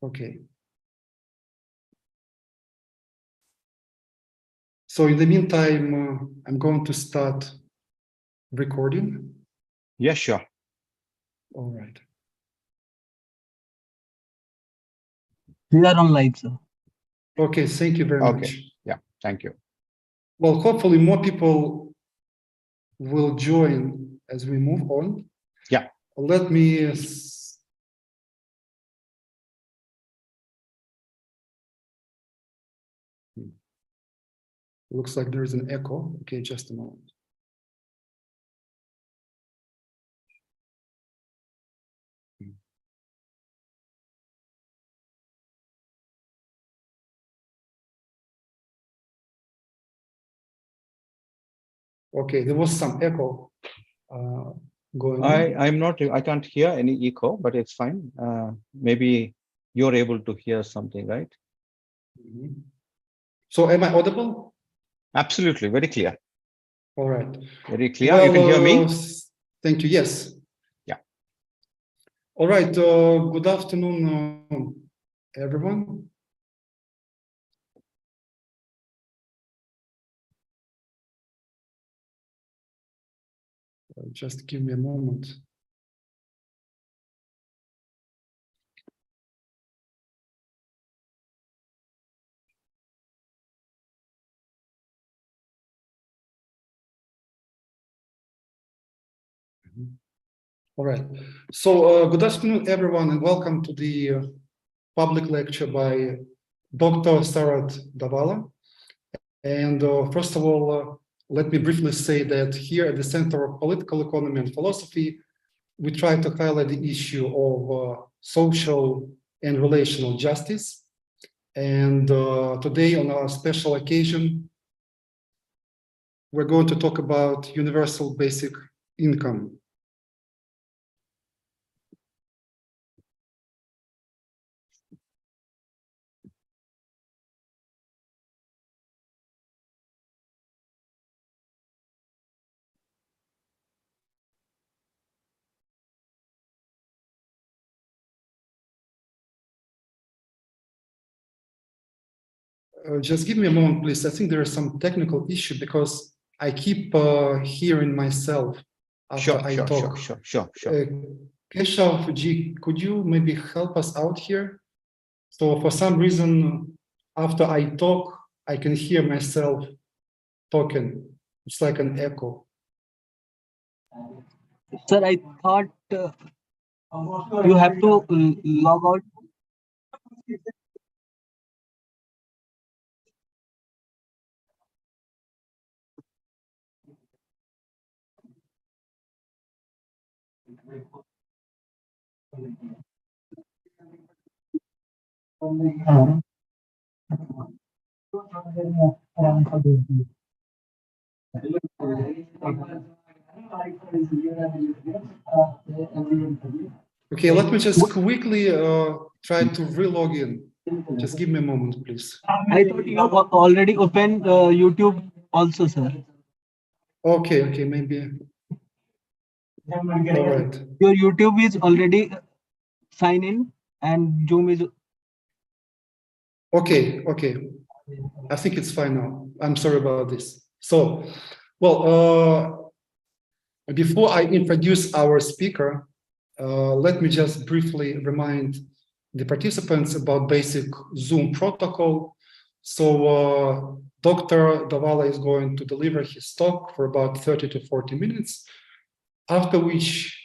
Okay. So in the meantime, I'm going to start recording. Yeah, sure. All right. We are on live, sir. Okay, thank you very Okay. much. Yeah, thank you. Well, hopefully more people will join as we move on. Yeah. Let me looks like there's an echo. Okay, just a moment. Okay, there was some echo going on. I can't hear any echo, but it's fine. Maybe you're able to hear something, right? Mhm. So am I audible? Absolutely, very clear. All right. Very clear. You can hear me? Thank you. Yes. Yeah. All right. Good afternoon, everyone. Just give me a moment. All right. So good afternoon, everyone, and welcome to the public lecture by Dr. Sarat Davala. And first of all, let me briefly say that here at the Center of Political Economy and Philosophy, we try to highlight the issue of social and relational justice. And today on our special occasion, we're going to talk about universal basic income. Just give me a moment, please. I think there is some technical issue because I keep hearing myself after I talk. Sure. Keshav Ji, could you maybe help us out here? So for some reason, after I talk, I can hear myself talking. It's like an echo. Sir, I thought you have to log out. Okay, let me just quickly try to re-log in. Just give me a moment, please. I thought you already opened YouTube also, sir. Okay, maybe. All right. Your YouTube is already sign in and Zoom is. Okay. I think it's fine now. I'm sorry about this. So, well, before I introduce our speaker, let me just briefly remind the participants about basic Zoom protocol. So Dr. Davala is going to deliver his talk for about 30 to 40 minutes, after which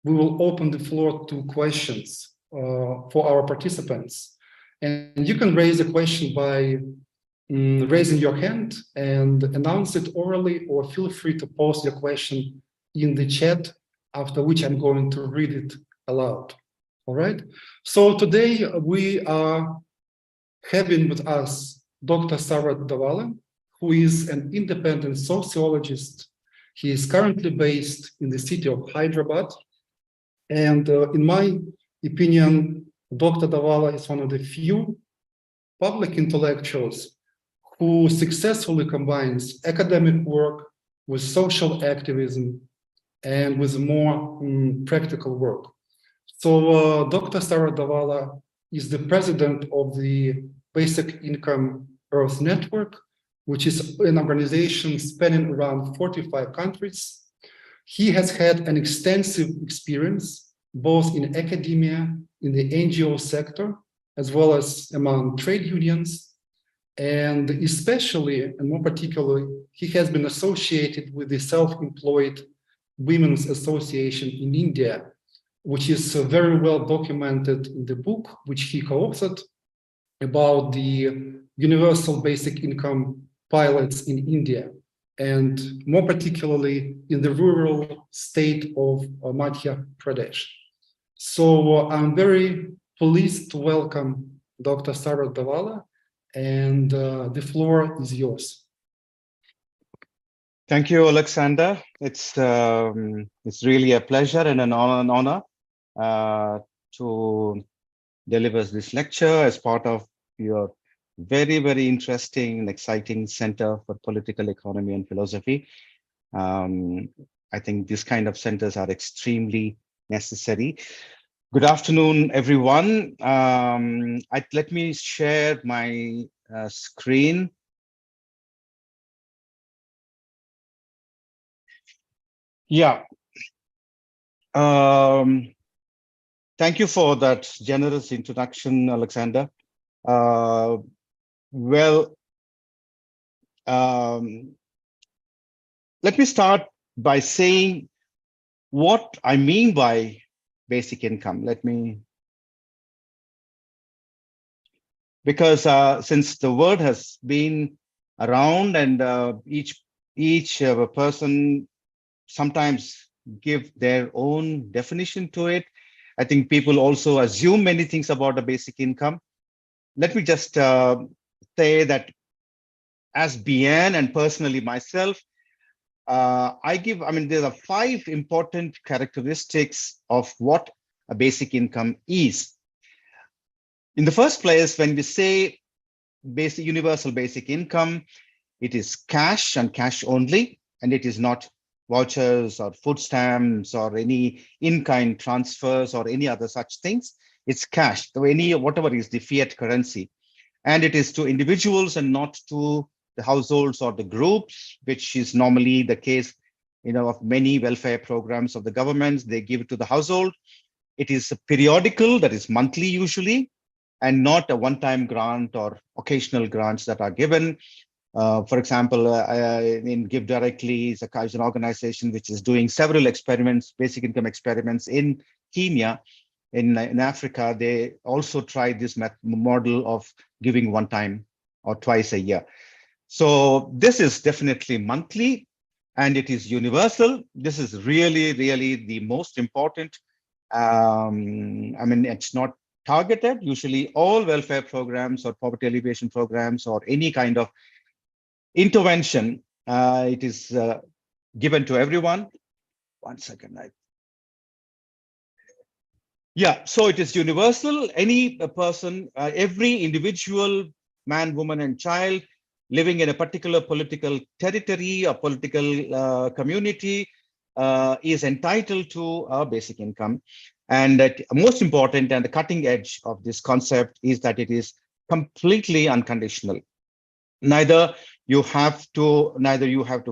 we will open the floor to questions for our participants. And you can raise a question by raising your hand and announce it orally, or feel free to post your question in the chat, after which I'm going to read it aloud. All right. So today we are having with us Dr. Sarat Davala, who is an independent sociologist. He is currently based in the city of Hyderabad. And in my opinion, Dr. Davala is one of the few public intellectuals who successfully combines academic work with social activism and with more practical work. So Dr. Sarat Davala is the president of the Basic Income Earth Network, which is an organization spanning around 45 countries. He has had an extensive experience both in academia, in the NGO sector, as well as among trade unions. And especially, and more particularly, he has been associated with the Self-Employed Women's Association in India, which is very well documented in the book, which he co-authored about the universal basic income pilots in India, and more particularly in the rural state of Madhya Pradesh. So I'm very pleased to welcome Dr. Sarah Davala, and the floor is yours. Thank you, Alexander. It's really a pleasure and an honor to deliver this lecture as part of your very, very interesting and exciting Center for Political Economy and Philosophy. I think this kind of centers are extremely necessary. Good afternoon, everyone. Let me share my screen. Yeah. Thank you for that generous introduction, Alexander. Let me start by saying what I mean by basic income. Because since the word has been around and each person sometimes give their own definition to it, I think people also assume many things about the basic income. Let me just say that as BN and personally myself, there are 5 important characteristics of what a basic income is. In the first place, when we say universal basic income, it is cash and cash only, and it is not vouchers or food stamps or any in-kind transfers or any other such things. It's cash, whatever is the fiat currency. And it is to individuals and not to the households or the groups, which is normally the case, of many welfare programs of the governments. They give it to the household. It is a periodical, that is monthly usually, and not a one-time grant or occasional grants that are given. For example, in Give Directly is an organization which is doing several experiments, basic income experiments in Kenya, in Africa. They also tried this model of giving one time or twice a year. So this is definitely monthly, and it is universal. This is really, really the most important. It's not targeted. Usually all welfare programs or poverty alleviation programs or any kind of intervention, it is given to everyone. One second. So it is universal. Any person, every individual, man, woman, and child living in a particular political territory or political community is entitled to a basic income. And that most important and the cutting edge of this concept is that it is completely unconditional. Neither you have to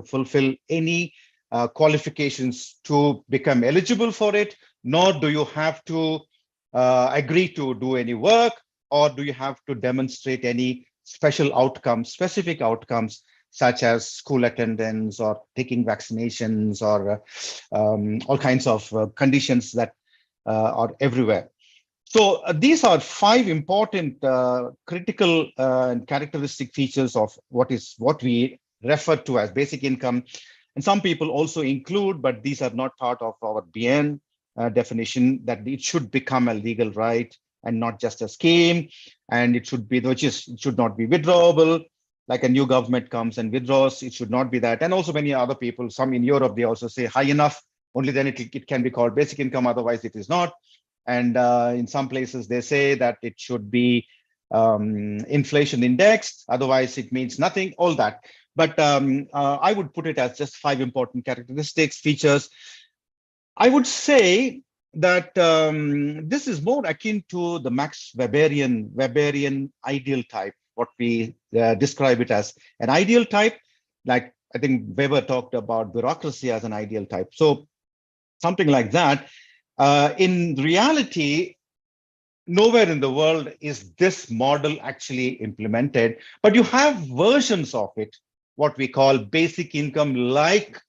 fulfill any qualifications to become eligible for it, nor do you have to agree to do any work, or do you have to demonstrate any specific outcomes, such as school attendance or taking vaccinations or all kinds of conditions that are everywhere. So these are 5 important critical and characteristic features of what we refer to as basic income. And some people also include, but these are not part of our BN definition, that it should become a legal right and not just a scheme, and it should not be withdrawable. Like a new government comes and withdraws, it should not be that. And also many other people, some in Europe, they also say high enough, only then it can be called basic income, otherwise it is not. And in some places they say that it should be inflation indexed, otherwise it means nothing, all that. But I would put it as just 5 important characteristics, features. I would say that this is more akin to the Max Weberian ideal type, what we describe it as an ideal type. Like I think Weber talked about bureaucracy as an ideal type. So something like that. In reality, nowhere in the world is this model actually implemented, but you have versions of it, what we call basic income like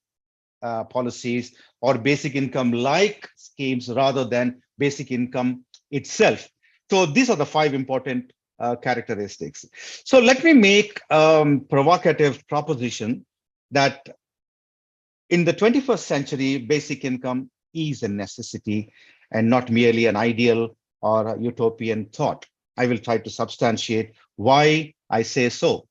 policies or basic income like schemes rather than basic income itself. So these are the 5 important characteristics. So let me make provocative proposition that in the 21st century, basic income is a necessity and not merely an ideal or a utopian thought. I will try to substantiate why I say so.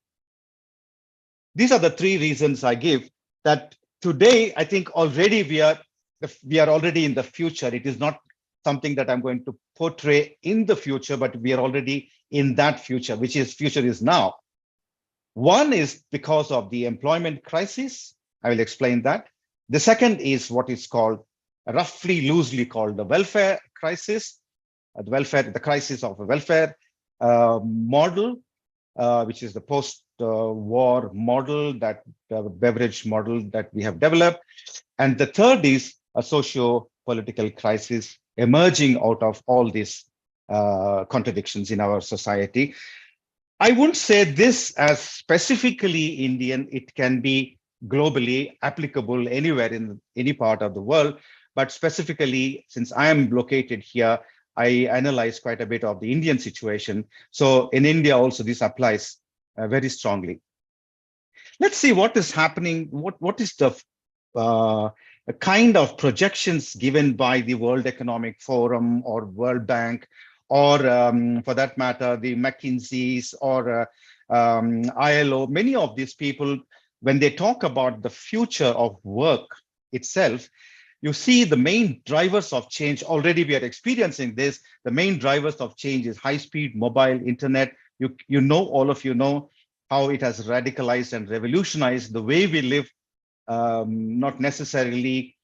These are the 3 reasons I give that today, I think already we are already in the future. It is not something that I'm going to portray in the future, but we are already in that future, which is future is now. One is because of the employment crisis. I will explain that. The second is what is called, roughly loosely called, the welfare crisis, the crisis of a welfare model, which is the post-war model, that beverage model that we have developed. And the third is a socio-political crisis emerging out of all these contradictions in our society. I wouldn't say this as specifically Indian. It can be globally applicable anywhere in any part of the world. But specifically, since I am located here, I analyze quite a bit of the Indian situation. So in India also, this applies very strongly. Let's see what is happening. What is the kind of projections given by the World Economic Forum or World Bank, or for that matter, the McKinsey's or ILO. Many of these people, when they talk about the future of work itself, you see the main drivers of change. Already we are experiencing this. The main drivers of change is high-speed mobile internet. You know, all of you know how it has radicalized and revolutionized the way we live. Not necessarily,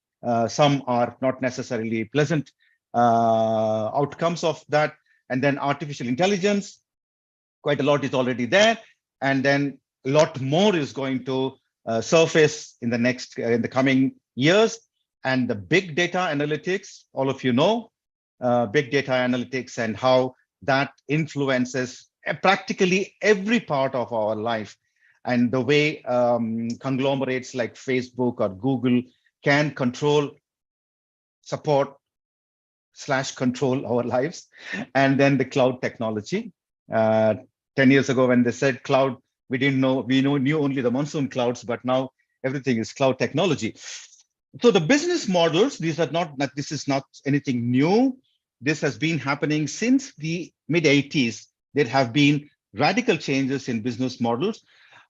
some are not necessarily pleasant outcomes of that. And then artificial intelligence, quite a lot is already there. And then a lot more is going to surface in the coming years. And the big data analytics, all of you know, big data analytics and how that influences practically every part of our life. And the way conglomerates like Facebook or Google can support / control our lives. And then the cloud technology. 10 years ago, when they said cloud, we didn't know, knew only the monsoon clouds, but now everything is cloud technology. So the business models, this is not anything new. This has been happening since the mid-80s. There have been radical changes in business models.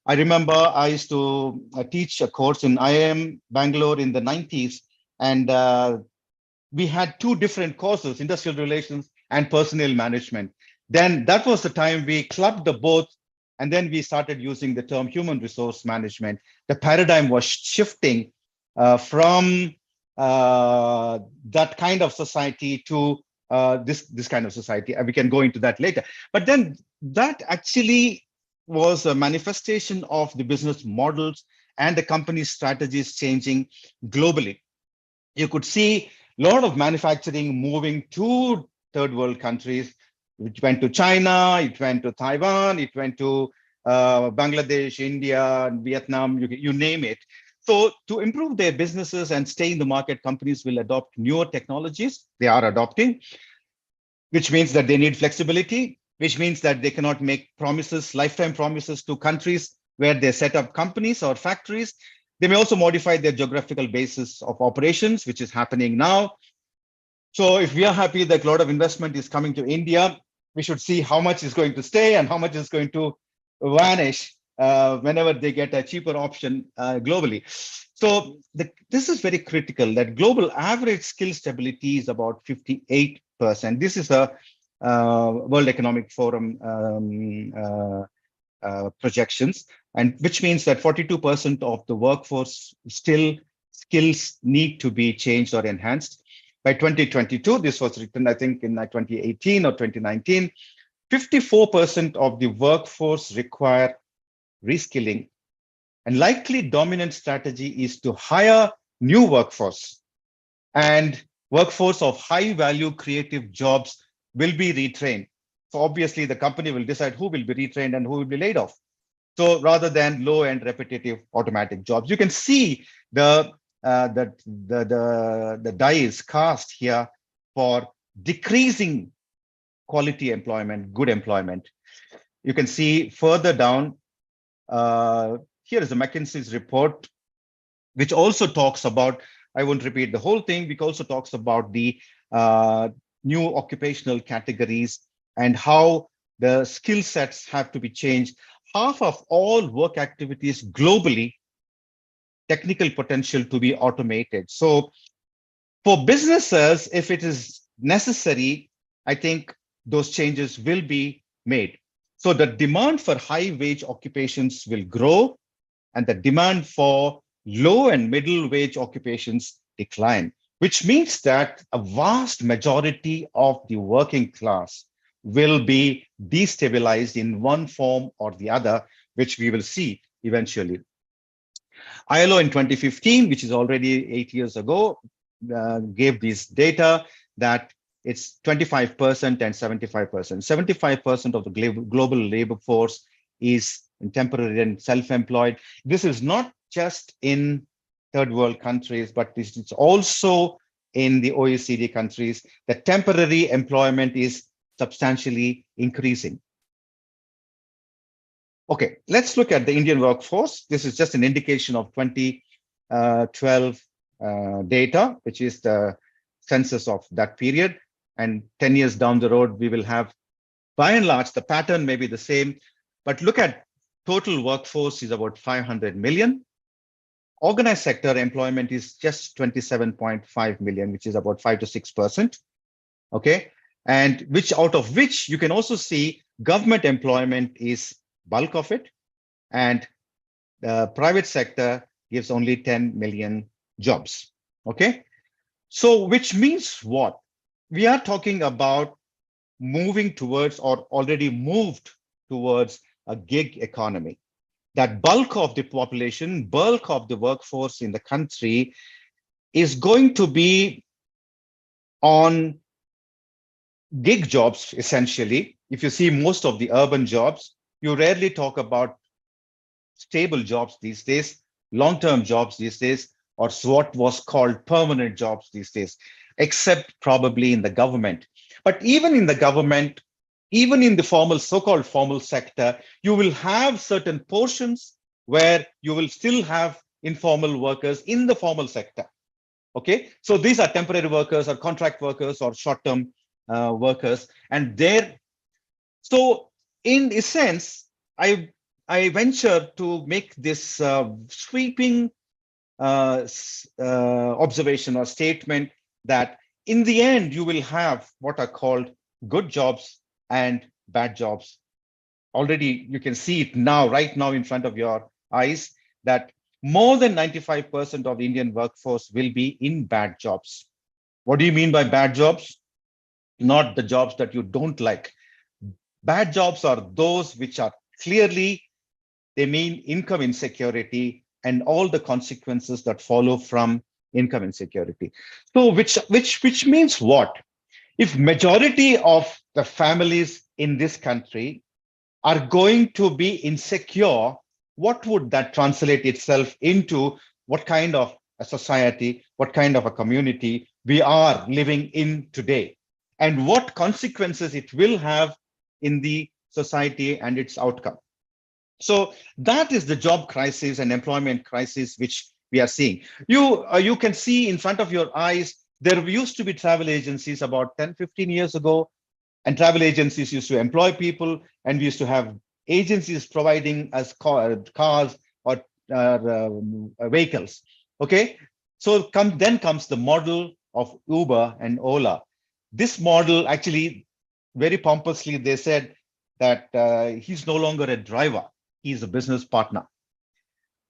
I remember I used to teach a course in IIM Bangalore in the 90s, and we had 2 different courses, industrial relations and personnel management. Then that was the time we clubbed the both, and then we started using the term human resource management. The paradigm was shifting from that kind of society to this kind of society. We can go into that later. But then that actually was a manifestation of the business models and the company's strategies changing globally. You could see a lot of manufacturing moving to third world countries. It went to China, it went to Taiwan, it went to Bangladesh, India, Vietnam, you name it. So to improve their businesses and stay in the market, companies will adopt newer technologies. They are adopting, which means that they need flexibility, which means that they cannot make promises, lifetime promises to countries where they set up companies or factories. They may also modify their geographical basis of operations, which is happening now. So if we are happy that a lot of investment is coming to India, we should see how much is going to stay and how much is going to vanish whenever they get a cheaper option globally. So this is very critical, that global average skill stability is about 58%. This is a World Economic Forum projections, and which means that 42% of the workforce still skills need to be changed or enhanced. By 2022, this was written, I think, in 2018 or 2019, 54% of the workforce require reskilling, and likely dominant strategy is to hire new workforce, and workforce of high value creative jobs will be retrained. So obviously the company will decide who will be retrained and who will be laid off. So rather than low end repetitive automatic jobs, you can see the die is cast here for decreasing quality employment, good employment. You can see further down, here is the McKinsey's report, which also talks about, I won't repeat the whole thing, which also talks about the new occupational categories and how the skill sets have to be changed. Half of all work activities globally, technical potential to be automated. So for businesses, if it is necessary, I think those changes will be made. So the demand for high wage occupations will grow, and the demand for low and middle wage occupations decline, which means that a vast majority of the working class will be destabilized in one form or the other, which we will see eventually. ILO in 2015, which is already 8 years ago, gave this data that it's 25% and 75%. 75% of the global labor force is in temporary and self-employed. This is not just in third world countries, but it's also in the OECD countries. The temporary employment is substantially increasing. Okay, let's look at the Indian workforce. This is just an indication of 2012 data, which is the census of that period. And 10 years down the road, we will have, by and large, the pattern may be the same, but look at total workforce is about 500 million. Organized sector employment is just 27.5 million, which is about 5 to 6%. Okay, and which out of which you can also see government employment is bulk of it, and the private sector gives only 10 million jobs. Okay, so which means what? We are talking about moving towards, or already moved towards, a gig economy. That bulk of the population, bulk of the workforce in the country is going to be on gig jobs, essentially. If you see most of the urban jobs, you rarely talk about stable jobs these days, long-term jobs these days, or what was called permanent jobs these days, except probably in the government. But even in the government, even in the formal, so-called formal sector, you will have certain portions where you will still have informal workers in the formal sector. Okay, so these are temporary workers or contract workers or short-term workers, and so in a sense, I venture to make this sweeping observation or statement that in the end, you will have what are called good jobs and bad jobs. Already, you can see it now, right now in front of your eyes, that more than 95% of the Indian workforce will be in bad jobs. What do you mean by bad jobs? Not the jobs that you don't like. Bad jobs are those which are clearly, they mean income insecurity and all the consequences that follow from income insecurity. So which means what? If majority of the families in this country are going to be insecure, what would that translate itself into? What kind of a society, what kind of a community we are living in today, and what consequences it will have in the society and its outcome. So that is the job crisis and employment crisis which we are seeing. You can see in front of your eyes, there used to be travel agencies about 10, 15 years ago, and travel agencies used to employ people, and we used to have agencies providing us cars or vehicles. Okay, so then comes the model of Uber and Ola. This model, actually, very pompously, they said that he's no longer a driver, he's a business partner.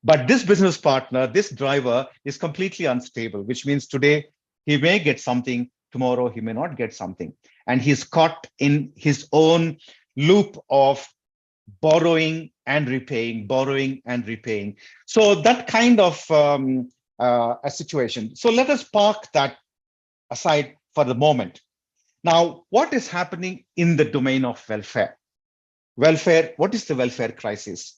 But this business partner, this driver, is completely unstable, which means today He may get something tomorrow, he may not get something. And he's caught in his own loop of borrowing and repaying, borrowing and repaying. So that kind of a situation. So let us park that aside for the moment. Now, what is happening in the domain of welfare? Welfare, what is the welfare crisis?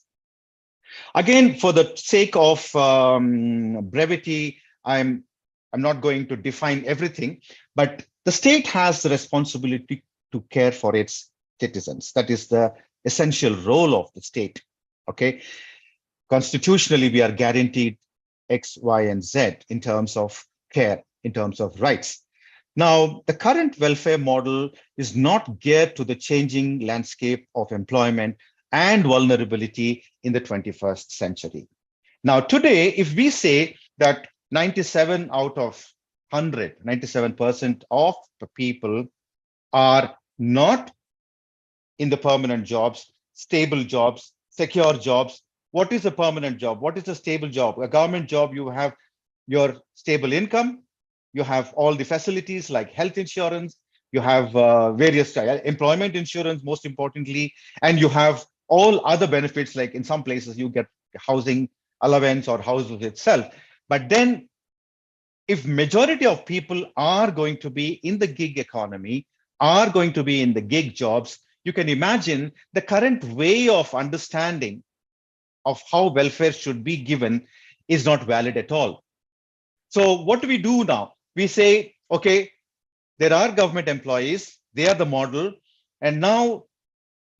Again, for the sake of brevity, I'm not going to define everything, but the state has the responsibility to care for its citizens. That is the essential role of the state. Okay. Constitutionally, we are guaranteed X, Y, and Z in terms of care, in terms of rights. Now, the current welfare model is not geared to the changing landscape of employment and vulnerability in the 21st century. Now, today, if we say that 97 out of 100, 97% of the people are not in the permanent jobs, stable jobs, secure jobs. What is a permanent job? What is a stable job? A government job, you have your stable income, you have all the facilities like health insurance, you have various employment insurance, most importantly, and you have all other benefits, like in some places you get housing allowance or houses itself. But then if majority of people are going to be in the gig economy, are going to be in the gig jobs, you can imagine the current way of understanding of how welfare should be given is not valid at all. So what do we do now? We say, okay, there are government employees, they are the model, and now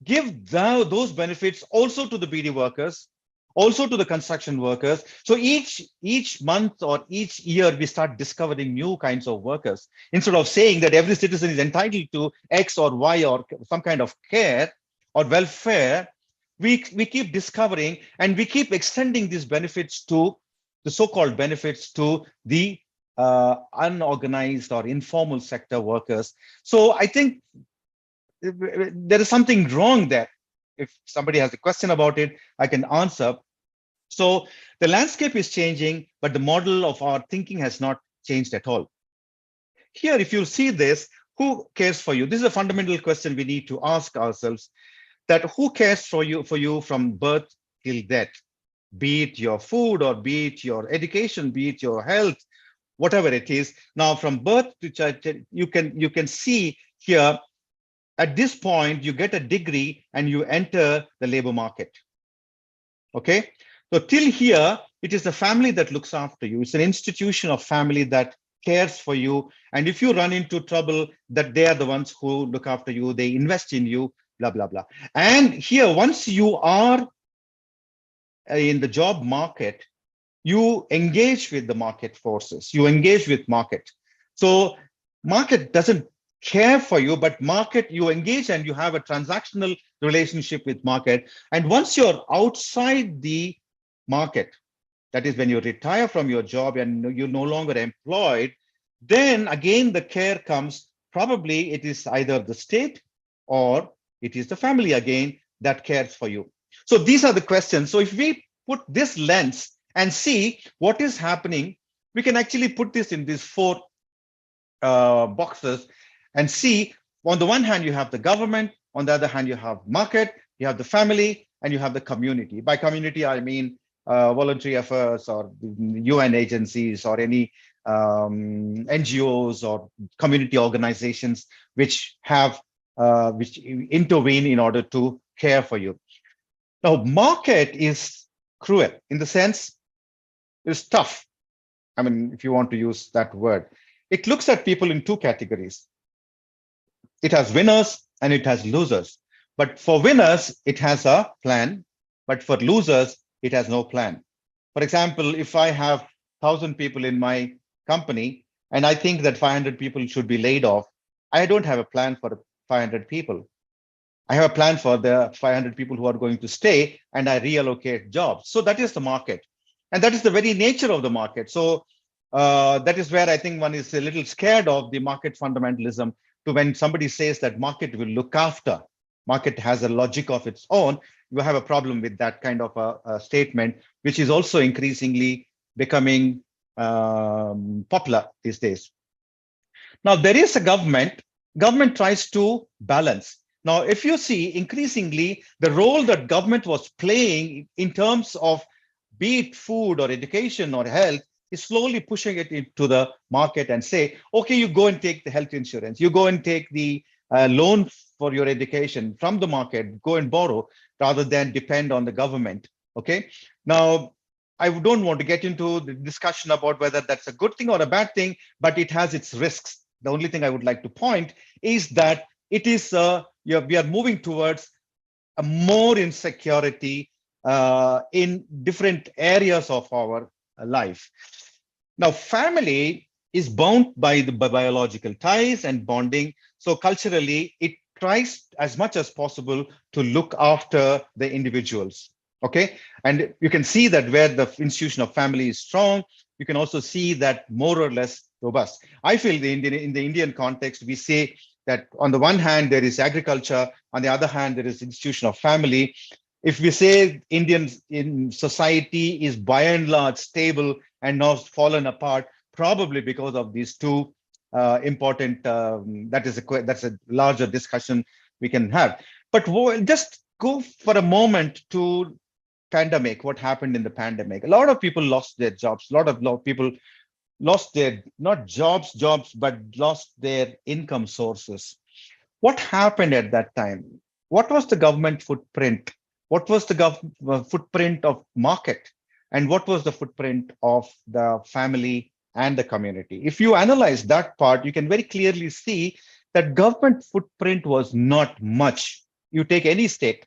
give those benefits also to the BD workers, also to the construction workers. So each month or each year, we start discovering new kinds of workers. Instead of saying that every citizen is entitled to X or Y or some kind of care or welfare, we keep discovering and we keep extending these benefits to the so-called benefits to the unorganized or informal sector workers. So I think there is something wrong there. If somebody has a question about it, I can answer. So the landscape is changing, but the model of our thinking has not changed at all. Here, if you see this, who cares for you? This is a fundamental question we need to ask ourselves, that who cares for you from birth till death? Be it your food, or be it your education, be it your health, whatever it is. Now, from birth to child, you can see here, at this point, you get a degree and you enter the labor market. Okay, so till here, it is the family that looks after you. It's an institution of family that cares for you. And if you run into trouble, that they are the ones who look after you, they invest in you, blah, blah, blah. And here, once you are in the job market, you engage with the market forces, you engage with market. So market doesn't care for you, but market, you engage and you have a transactional relationship with market. And once you're outside the market, that is when you retire from your job and you're no longer employed, then again the care comes. Probably it is either the state or it is the family again that cares for you. So these are the questions. So if we put this lens and see what is happening, we can actually put this in these four boxes and see, on the one hand, you have the government, on the other hand, you have market, you have the family, and you have the community. By community, I mean voluntary efforts or UN agencies or any NGOs or community organizations which have which intervene in order to care for you. Now, market is cruel in the sense it's tough. I mean, if you want to use that word, it looks at people in two categories. It has winners and it has losers. But for winners, it has a plan. But for losers, it has no plan. For example, if I have 1,000 people in my company and I think that 500 people should be laid off, I don't have a plan for 500 people. I have a plan for the 500 people who are going to stay, and I reallocate jobs. So that is the market. And that is the very nature of the market. So that is where I think one is a little scared of the market fundamentalism. To when somebody says that market will look after, market has a logic of its own, you have a problem with that kind of a statement, which is also increasingly becoming popular these days. Now, there is a government tries to balance. Now, if you see increasingly the role that government was playing in terms of be it food or education or health, is slowly pushing it into the market and say, okay, you go and take the health insurance, you go and take the loan for your education from the market, go and borrow rather than depend on the government. Okay. Now, I don't want to get into the discussion about whether that's a good thing or a bad thing, but it has its risks. The only thing I would like to point is that it is we are moving towards a more insecurity in different areas of our life. Now, family is bound by the biological ties and bonding. So culturally, it tries as much as possible to look after the individuals. Okay, and you can see that where the institution of family is strong, you can also see that more or less robust. I feel in the Indian context, we say that on the one hand, there is agriculture, on the other hand, there is institution of family. If we say Indians in society is by and large stable and now fallen apart, probably because of these two important, that's a larger discussion we can have. But just go for a moment to pandemic, what happened in the pandemic. A lot of people lost their jobs. A lot of people lost their, not jobs, but lost their income sources. What happened at that time? What was the government footprint? What was the footprint of market? And what was the footprint of the family and the community? If you analyze that part, you can very clearly see that government footprint was not much. You take any state,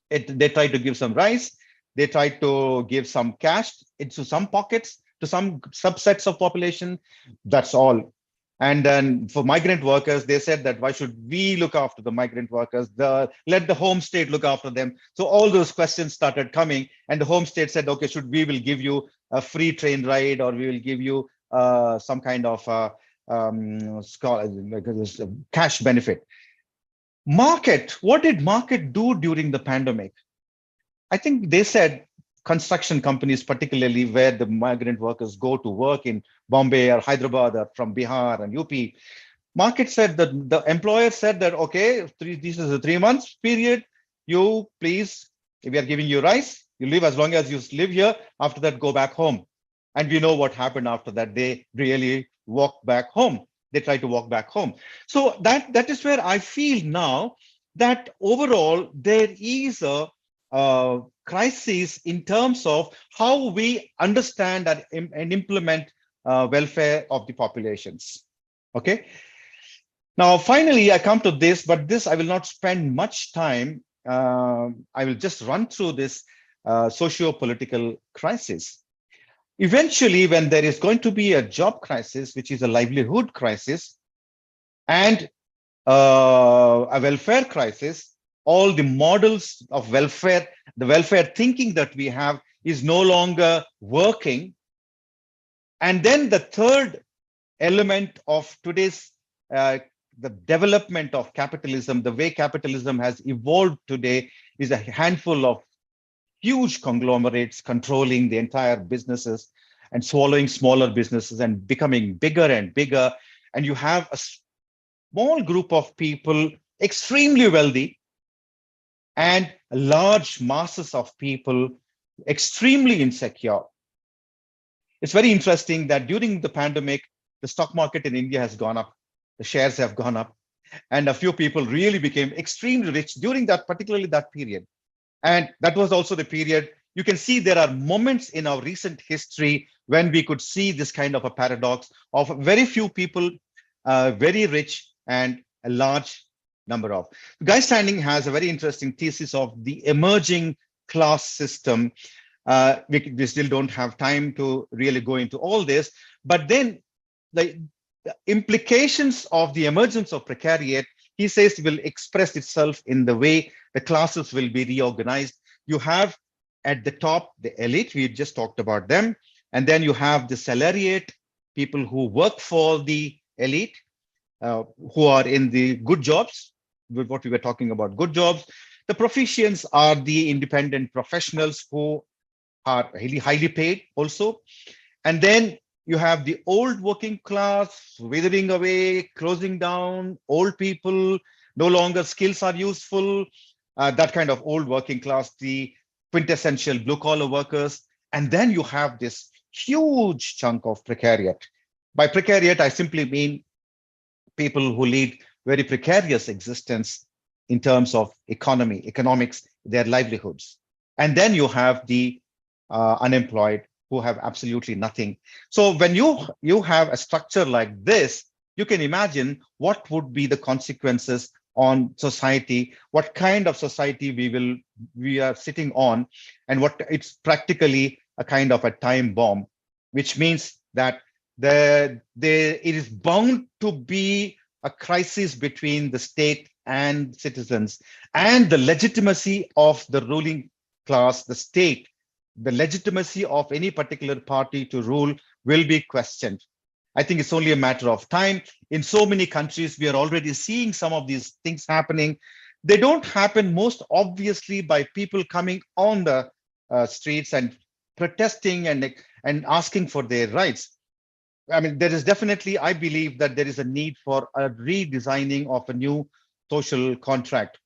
they try to give some rice, they try to give some cash into some pockets, to some subsets of population, that's all. And then for migrant workers, they said that why should we look after the migrant workers? Let the home state look after them. So all those questions started coming, and the home state said, okay, we will give you a free train ride, or we will give you some kind of cash benefit. Market, what did market do during the pandemic? I think they said construction companies, particularly where the migrant workers go to work in Bombay or Hyderabad or from Bihar and UP, market said that the employer said that, okay, this is a 3 months period. You please, we are giving you rice. You live as long as you live here. After that, go back home. And we know what happened after that. They really walked back home. They try to walk back home. So that is where I feel now that overall there is a crisis in terms of how we understand and implement welfare of the populations. Okay. Now, finally, I come to this, but this I will not spend much time. I will just run through this socio-political crisis. Eventually, when there is going to be a job crisis, which is a livelihood crisis, and a welfare crisis, all the models of welfare, the welfare thinking that we have is no longer working. And then the third element of today's, the development of capitalism, the way capitalism has evolved today is a handful of huge conglomerates controlling the entire businesses and swallowing smaller businesses and becoming bigger and bigger. And you have a small group of people extremely wealthy and large masses of people extremely insecure. It's very interesting that during the pandemic, the stock market in India has gone up, the shares have gone up, and a few people really became extremely rich during that, particularly that period. And that was also the period, you can see there are moments in our recent history when we could see this kind of a paradox of very few people, very rich, and a large number of. Guy Standing has a very interesting thesis of the emerging class system. We still don't have time to really go into all this, but then the implications of the emergence of precariat, he says, will express itself in the way the classes will be reorganized. You have at the top the elite, we just talked about them, and then you have the salariat, people who work for the elite, who are in the good jobs, with what we were talking about, good jobs. The proficients are the independent professionals who are highly paid also. And then you have the old working class withering away, closing down, old people, no longer skills are useful, that kind of old working class, the quintessential blue collar workers. And then you have this huge chunk of precariat. By precariat, I simply mean people who lead very precarious existence in terms of economics, their livelihoods. And then you have the unemployed who have absolutely nothing. So when you have a structure like this, you can imagine what would be the consequences on society, what kind of society we are sitting on, and what it's practically a kind of a time bomb, which means that it is bound to be a crisis between the state and citizens, and the legitimacy of the ruling class, the state, the legitimacy of any particular party to rule will be questioned. I think it's only a matter of time. In so many countries, we are already seeing some of these things happening. They don't happen most obviously by people coming on the streets and protesting and asking for their rights. I mean, there is definitely, I believe that there is a need for a redesigning of a new social contract.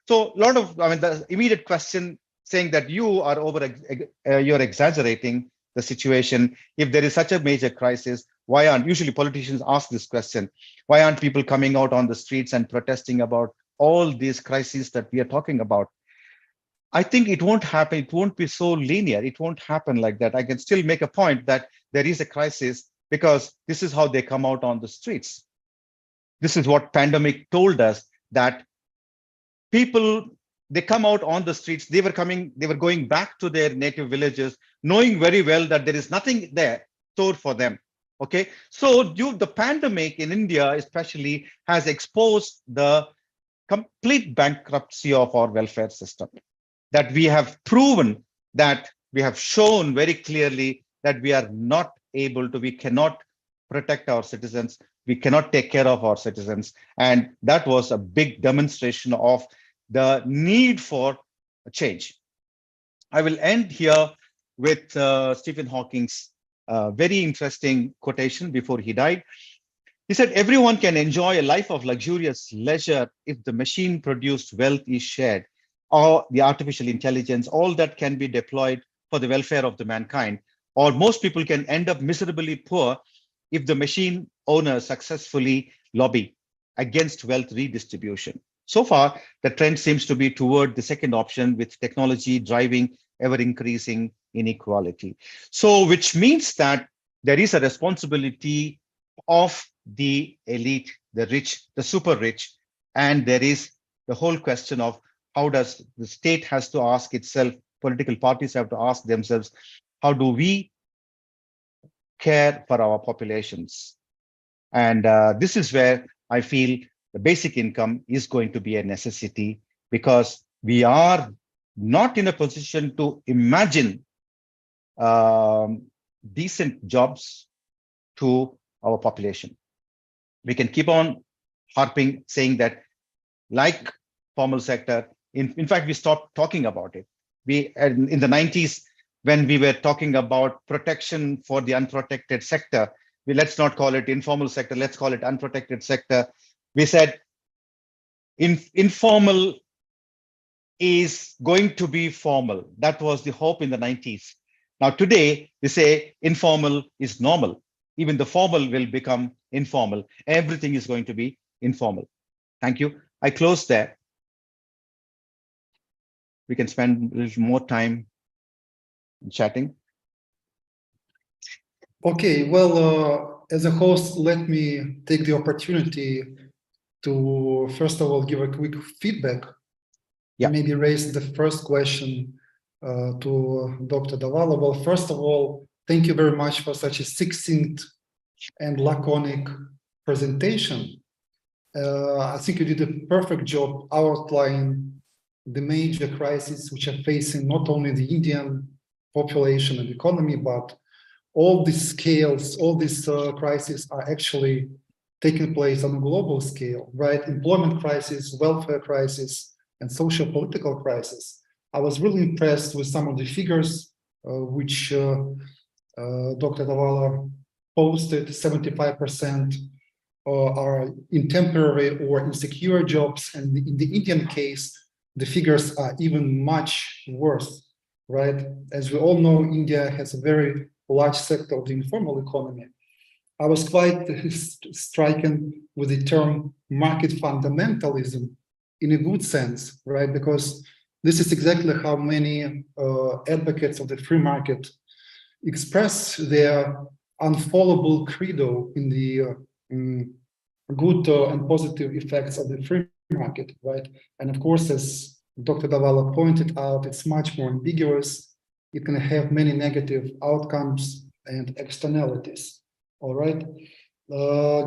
So the immediate question saying that you're exaggerating the situation. If there is such a major crisis, why aren't, usually politicians ask this question, why aren't people coming out on the streets and protesting about all these crises that we are talking about? I think it won't happen. It won't be so linear. It won't happen like that. I can still make a point that there is a crisis because this is how they come out on the streets. This is what pandemic told us, that people, they come out on the streets. They were going back to their native villages, knowing very well that there is nothing there stored for them. Okay, so the pandemic in India especially has exposed the complete bankruptcy of our welfare system. That we have proven, that we have shown very clearly that we are not able to, we cannot protect our citizens, we cannot take care of our citizens. And that was a big demonstration of the need for a change. I will end here with Stephen Hawking's very interesting quotation before he died. He said, everyone can enjoy a life of luxurious leisure if the machine-produced wealth is shared, or the artificial intelligence, all that can be deployed for the welfare of the mankind. Or most people can end up miserably poor if the machine owners successfully lobby against wealth redistribution. So far, the trend seems to be toward the second option, with technology driving ever-increasing inequality. So, which means that there is a responsibility of the elite, the rich, the super rich, and there is the whole question of how does the state has to ask itself, political parties have to ask themselves, how do we care for our populations? And this is where I feel the basic income is going to be a necessity, because we are not in a position to imagine decent jobs to our population. We can keep on harping, saying that like formal sector, in fact, we stopped talking about it. We in the 90s, when we were talking about protection for the unprotected sector, let's not call it informal sector, let's call it unprotected sector. We said informal is going to be formal. That was the hope in the 90s. Now today, we say informal is normal. Even the formal will become informal. Everything is going to be informal. Thank you. I close there. We can spend a little more time chatting. Okay, well, as a host, let me take the opportunity to, first of all, give a quick feedback. Yeah. Maybe raise the first question to Dr. Davala. Well, first of all, thank you very much for such a succinct and laconic presentation. I think you did a perfect job outlining the major crises which are facing not only the Indian population and economy, but all these scales, all these crises are actually taking place on a global scale, right? Employment crisis, welfare crisis, and social political crisis. I was really impressed with some of the figures which Dr. Davala posted, 75% are in temporary or insecure jobs. And in the Indian case, the figures are even much worse, right? As we all know, India has a very large sector of the informal economy. I was quite stricken with the term market fundamentalism in a good sense, right? Because this is exactly how many advocates of the free market express their unfallible credo in the good and positive effects of the free market, right? And of course, as Dr. Davala pointed out, it's much more ambiguous. It can have many negative outcomes and externalities. All right.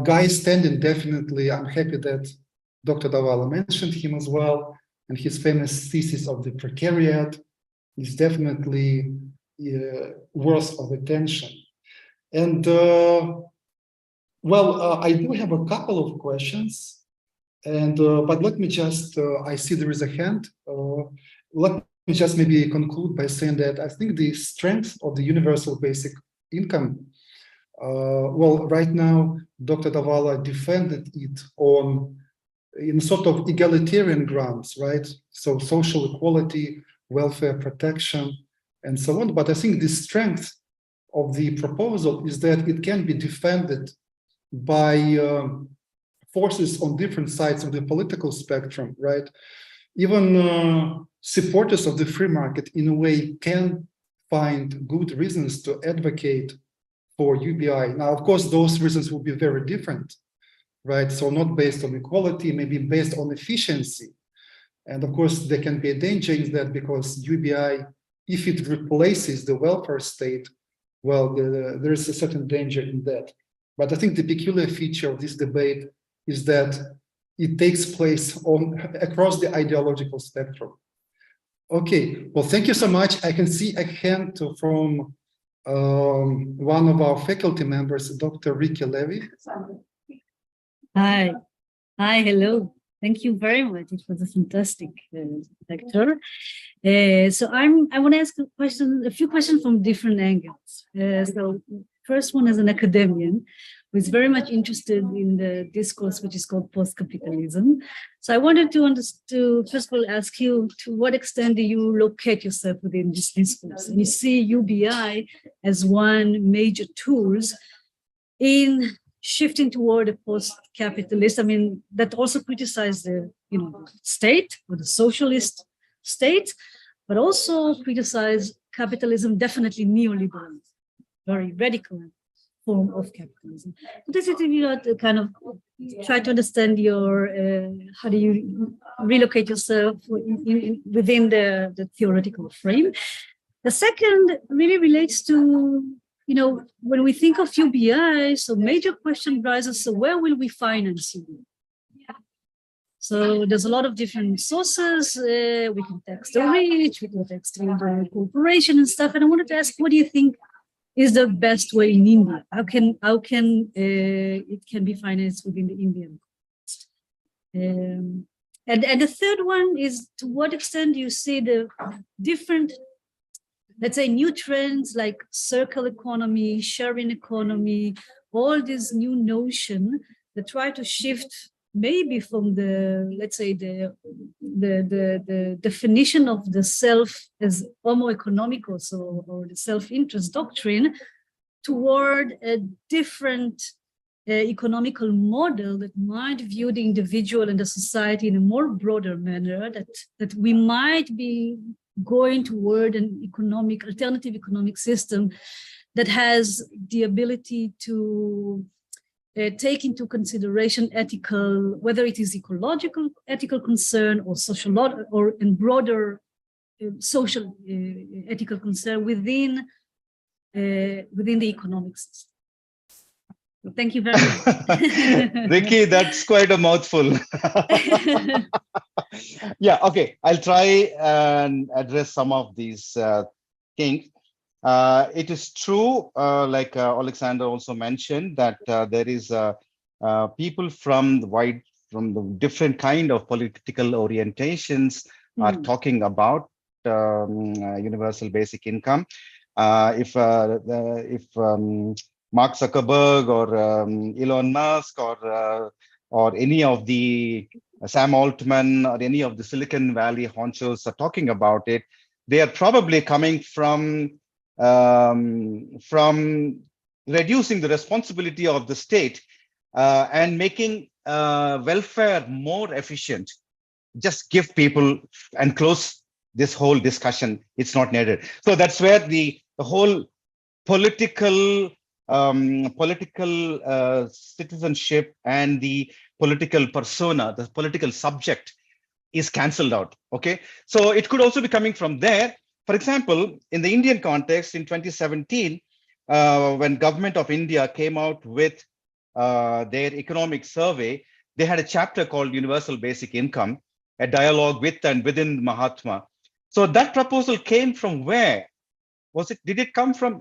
Guy Standing, definitely, I'm happy that Dr. Davala mentioned him as well. And his famous thesis of the precariat is definitely worth of attention. And I do have a couple of questions. And but let me just, I see there is a hand. Let me just maybe conclude by saying that I think the strength of the universal basic income, right now, Dr. Davala defended it in sort of egalitarian grounds, right? So social equality, welfare protection, and so on. But I think the strength of the proposal is that it can be defended by forces on different sides of the political spectrum, right? Even supporters of the free market, in a way, can find good reasons to advocate for UBI. Now, of course, those reasons will be very different, right? So not based on equality, maybe based on efficiency. And of course, there can be a danger in that, because UBI, if it replaces the welfare state, well, there is a certain danger in that. But I think the peculiar feature of this debate is that it takes place across the ideological spectrum. Okay, well, thank you so much. I can see a hand from one of our faculty members, Dr. Ricky Levy. Hi, hello. Thank you very much. It was a fantastic lecture. So I want to ask a few questions from different angles. So first one, as an academician who is very much interested in the discourse which is called post-capitalism. So I wanted to first of all ask you, to what extent do you locate yourself within this discourse? And you see UBI as one major tools in shifting toward a post-capitalist, that also criticized the state or the socialist state, but also criticize capitalism, definitely neoliberal, very radical form of capitalism. But this is, kind of try to understand your, how do you relocate yourself within the theoretical frame. The second really relates to, when we think of UBI, so major question rises, so where will we finance UBI? So there's a lot of different sources. We can tax the rich, we can tax the corporation and stuff. And I wanted to ask, what do you think is the best way in India? How can it can be financed within the Indian context? And the third one is, to what extent do you see the different, let's say, new trends like circle economy, sharing economy, all this new notion that try to shift maybe from the, let's say, the definition of the self as homo economicus or the self-interest doctrine toward a different economical model that might view the individual and the society in a more broader manner, that we might be going toward an alternative economic system that has the ability to take into consideration ethical, whether it is ecological, ethical concern, or social, or in broader social ethical concern within the economic system. So thank you very much. Ricky, that's quite a mouthful. Yeah, okay. I'll try and address some of these things. It is true, like Alexander also mentioned, that there is people from the different kind of political orientations are talking about universal basic income. If Mark Zuckerberg or Elon Musk or any of the Sam Altman or any of the Silicon Valley honchos are talking about it, they are probably coming from reducing the responsibility of the state and making welfare more efficient. Just give people and close this whole discussion. It's not needed. So that's where the whole political citizenship and the political persona, the political subject is cancelled out. Okay, so it could also be coming from there. For example, in the Indian context, in 2017, when Government of India came out with their economic survey, they had a chapter called Universal Basic Income, a dialogue with and within Mahatma. So that proposal came from where? Was it? Did it come from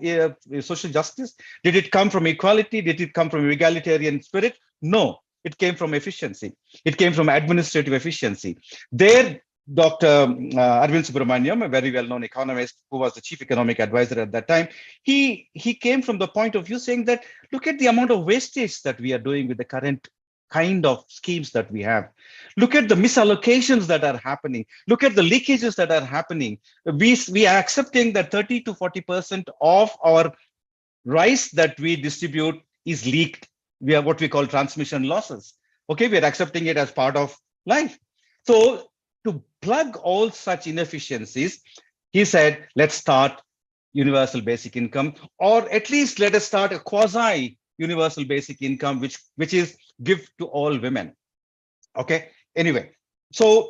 social justice? Did it come from equality? Did it come from egalitarian spirit? No, it came from efficiency. It came from administrative efficiency. There, Dr. Arvind Subramaniam, a very well-known economist who was the chief economic advisor at that time, he came from the point of view saying that, look at the amount of wastage that we are doing with the current kind of schemes that we have. Look at the misallocations that are happening. Look at the leakages that are happening. We are accepting that 30 to 40% of our rice that we distribute is leaked. We have what we call transmission losses. Okay, we are accepting it as part of life. So to plug all such inefficiencies, he said, let's start universal basic income, or at least let us start a quasi universal basic income, which is give to all women. Okay, anyway, so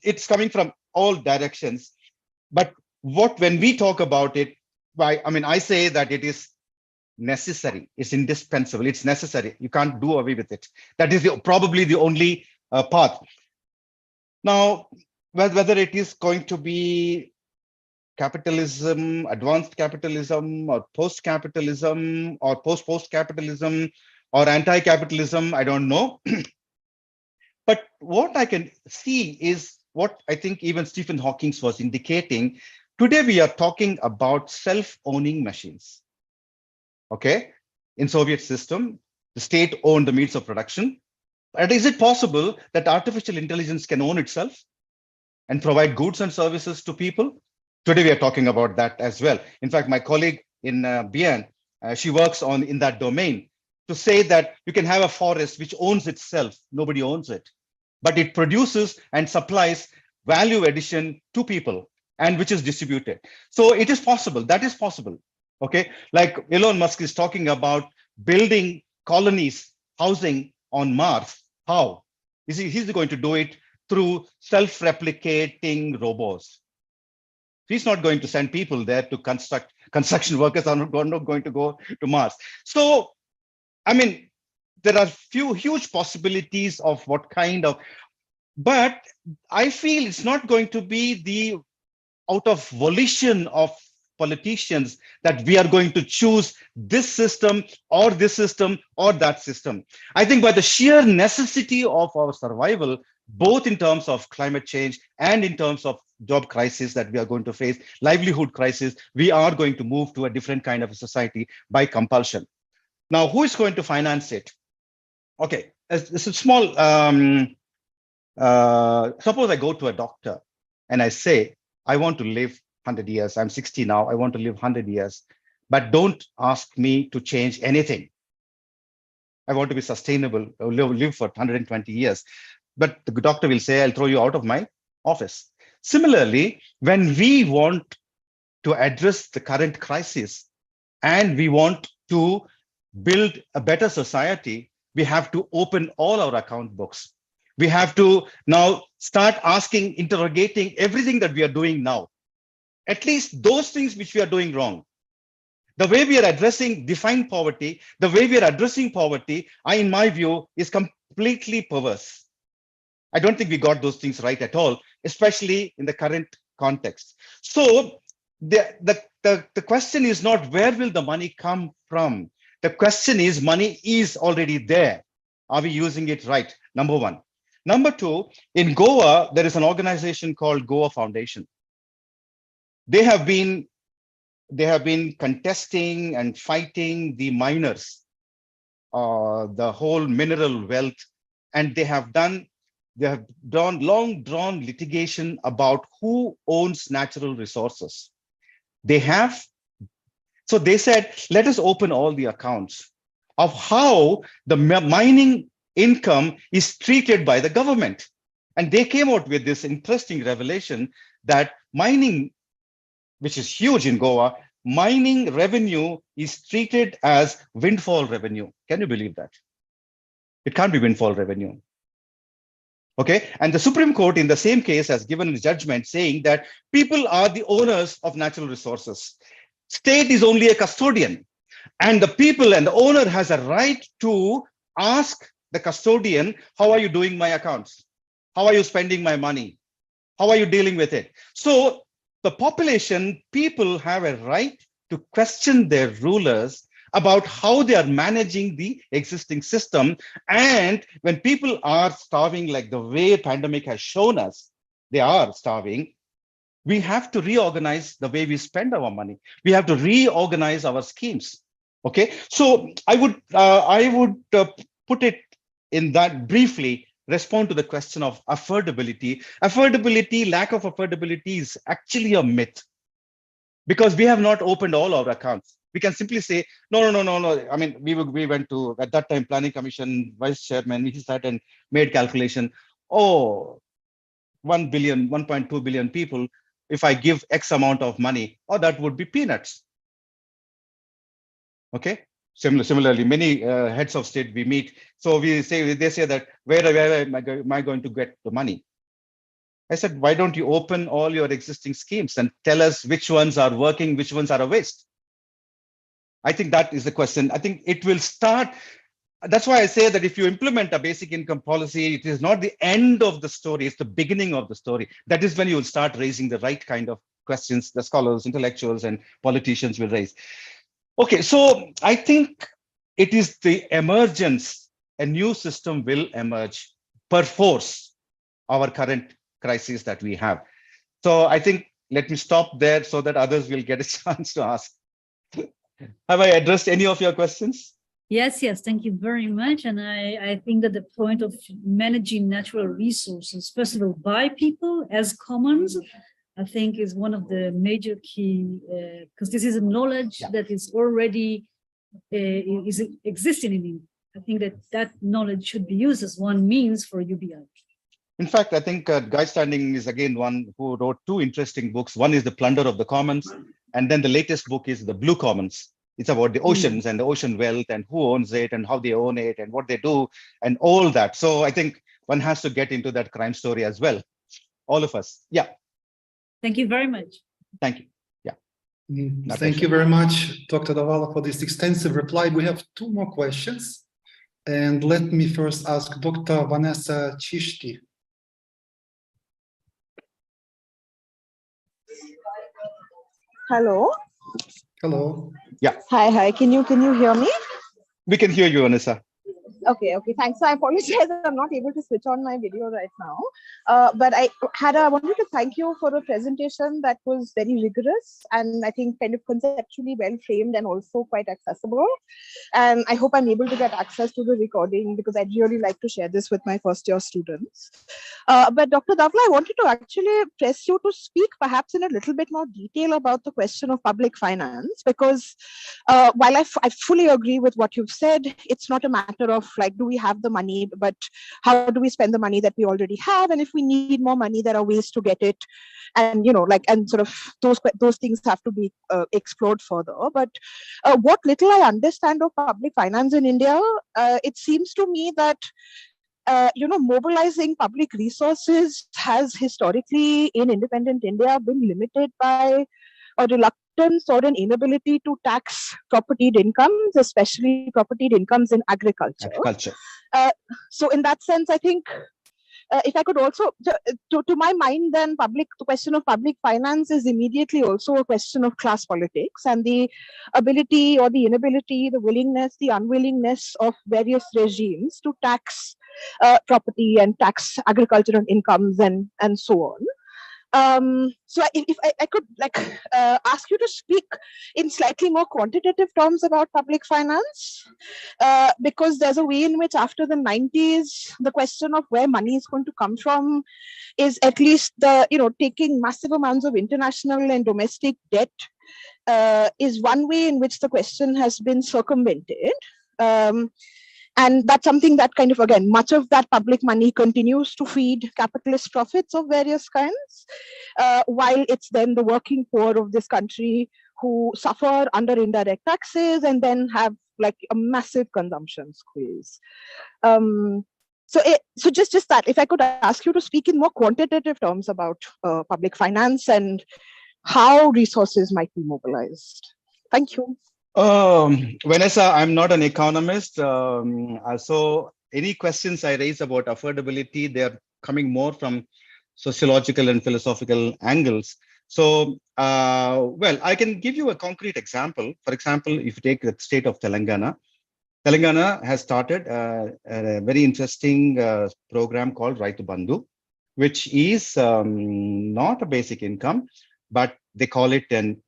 it's coming from all directions. But when we talk about it, I say that it is necessary, it's indispensable, it's necessary. You can't do away with it. That is probably the only path. Now, whether it is going to be capitalism, advanced capitalism, or post-capitalism, or post-capitalism, or anti-capitalism, I don't know. But what I can see is what I think even Stephen Hawking was indicating. Today, we are talking about self-owning machines. Okay, in Soviet system, the state owned the means of production. But is it possible that artificial intelligence can own itself and provide goods and services to people? Today, we are talking about that as well. In fact, my colleague in Bien, she works in that domain to say that you can have a forest which owns itself. Nobody owns it, but it produces and supplies value addition to people and which is distributed. So it is possible. That is possible. Okay, like Elon Musk is talking about building colonies, housing on Mars. How? He's going to do it through self-replicating robots. He's not going to send people there to construct. Construction workers are not going to go to Mars. So, I mean, there are huge possibilities of what kind of, but I feel it's not going to be the out of volition of politicians that we are going to choose this system or that system. I think by the sheer necessity of our survival, both in terms of climate change and in terms of job crisis that we are going to face, livelihood crisis, we are going to move to a different kind of a society by compulsion. Now, who is going to finance it? Okay, it's a small, suppose I go to a doctor and I say, I want to live 100 years. I'm 60 now. I want to live 100 years, but don't ask me to change anything. I want to be sustainable, live for 120 years. But the doctor will say, I'll throw you out of my office. Similarly, when we want to address the current crisis and we want to build a better society, we have to open all our account books. We have to now start asking, interrogating everything that we are doing now. At least those things which we are doing wrong. The way we are addressing defined poverty, the way we are addressing poverty, in my view, is completely perverse. I don't think we got those things right at all, especially in the current context. So the question is not where will the money come from? The question is money is already there. Are we using it right? Number one. Number two, in Goa, there is an organization called Goa Foundation. They have been they have been contesting and fighting the miners, the whole mineral wealth, and they have long drawn litigation about who owns natural resources. So they said, let us open all the accounts of how the mining income is treated by the government. And they came out with this interesting revelation that mining, which is huge in Goa, mining revenue is treated as windfall revenue. Can you believe that? It can't be windfall revenue. Okay, and the Supreme Court in the same case has given a judgment saying that people are the owners of natural resources. State is only a custodian, and the people and the owner has a right to ask the custodian, how are you doing my accounts? How are you spending my money? How are you dealing with it? So the population, people have a right to question their rulers about how they are managing the existing system. And when people are starving, like the way pandemic has shown us, they are starving, we have to reorganize the way we spend our money. We have to reorganize our schemes. Okay, so I would put it in that briefly, respond to the question of affordability. Affordability, lack of affordability is actually a myth because we have not opened all our accounts. We can simply say, no. I mean, we went to, at that time, Planning Commission Vice Chairman, he sat and made calculation. Oh, 1 billion, 1.2 billion people, if I give X amount of money, that would be peanuts. Okay. Similarly, many heads of state we meet. So they say that where am I going to get the money? I said, why don't you open all your existing schemes and tell us which ones are working, which ones are a waste? I think that is the question. I think it will start. That's why I say that if you implement a basic income policy, it is not the end of the story, it's the beginning of the story. That is when you will start raising the right kind of questions the scholars, intellectuals, and politicians will raise. Okay, so I think it is the emergence, a new system will emerge per force our current crisis that we have. So I think, let me stop there so that others will get a chance to ask. Have I addressed any of your questions? Yes, thank you very much. And I think that the point of managing natural resources, first of all, by people as commons, I think is one of the major key, because this is a knowledge that is already is existing in India. I think that knowledge should be used as one means for UBI. In fact, I think Guy Standing is again one who wrote two interesting books. One is The Plunder of the Commons, and then the latest book is The Blue Commons. It's about the oceans and the ocean wealth and who owns it and how they own it and what they do and all that. So I think one has to get into that crime story as well. All of us. Yeah. Thank you very much. Thank you. Yeah. Thank you very much, Dr. Davala, for this extensive reply. We have two more questions. And let me first ask Dr. Vanessa Chishti. Hello. Hello. Yeah. Hi. Can you hear me? We can hear you, Vanessa. Okay, thanks. So I apologize, I'm not able to switch on my video right now. But I wanted to thank you for a presentation that was very rigorous and I think kind of conceptually well framed and also quite accessible. And I hope I'm able to get access to the recording because I'd really like to share this with my first year students. But Dr. Davala, I wanted to actually press you to speak perhaps in a little bit more detail about the question of public finance, because while I fully agree with what you've said, it's not a matter of like, do we have the money, but how do we spend the money that we already have? And if we need more money, there are ways to get it. And, and sort of those things have to be explored further. But what little I understand of public finance in India, it seems to me that mobilizing public resources has historically in independent India been limited by a reluctance or an inability to tax propertied incomes, especially propertied incomes in agriculture. So in that sense, I think if I could also, to my mind, then the question of public finance is immediately also a question of class politics and the ability or the inability, the willingness, the unwillingness of various regimes to tax property and tax agricultural incomes and so on. So if I could ask you to speak in slightly more quantitative terms about public finance, because there's a way in which after the 90s, the question of where money is going to come from is at least taking massive amounts of international and domestic debt is one way in which the question has been circumvented. And that's something that kind of, again, much of that public money continues to feed capitalist profits of various kinds, while it's then the working poor of this country who suffer under indirect taxes and then have like a massive consumption squeeze. So just that, if I could ask you to speak in more quantitative terms about public finance and how resources might be mobilized. Thank you. Vanessa, I'm not an economist. So any questions I raise about affordability, they're coming more from sociological and philosophical angles. So, well, I can give you a concrete example. For example, if you take the state of Telangana, Telangana has started a very interesting program called Raitu Bandhu, which is not a basic income, but they call it an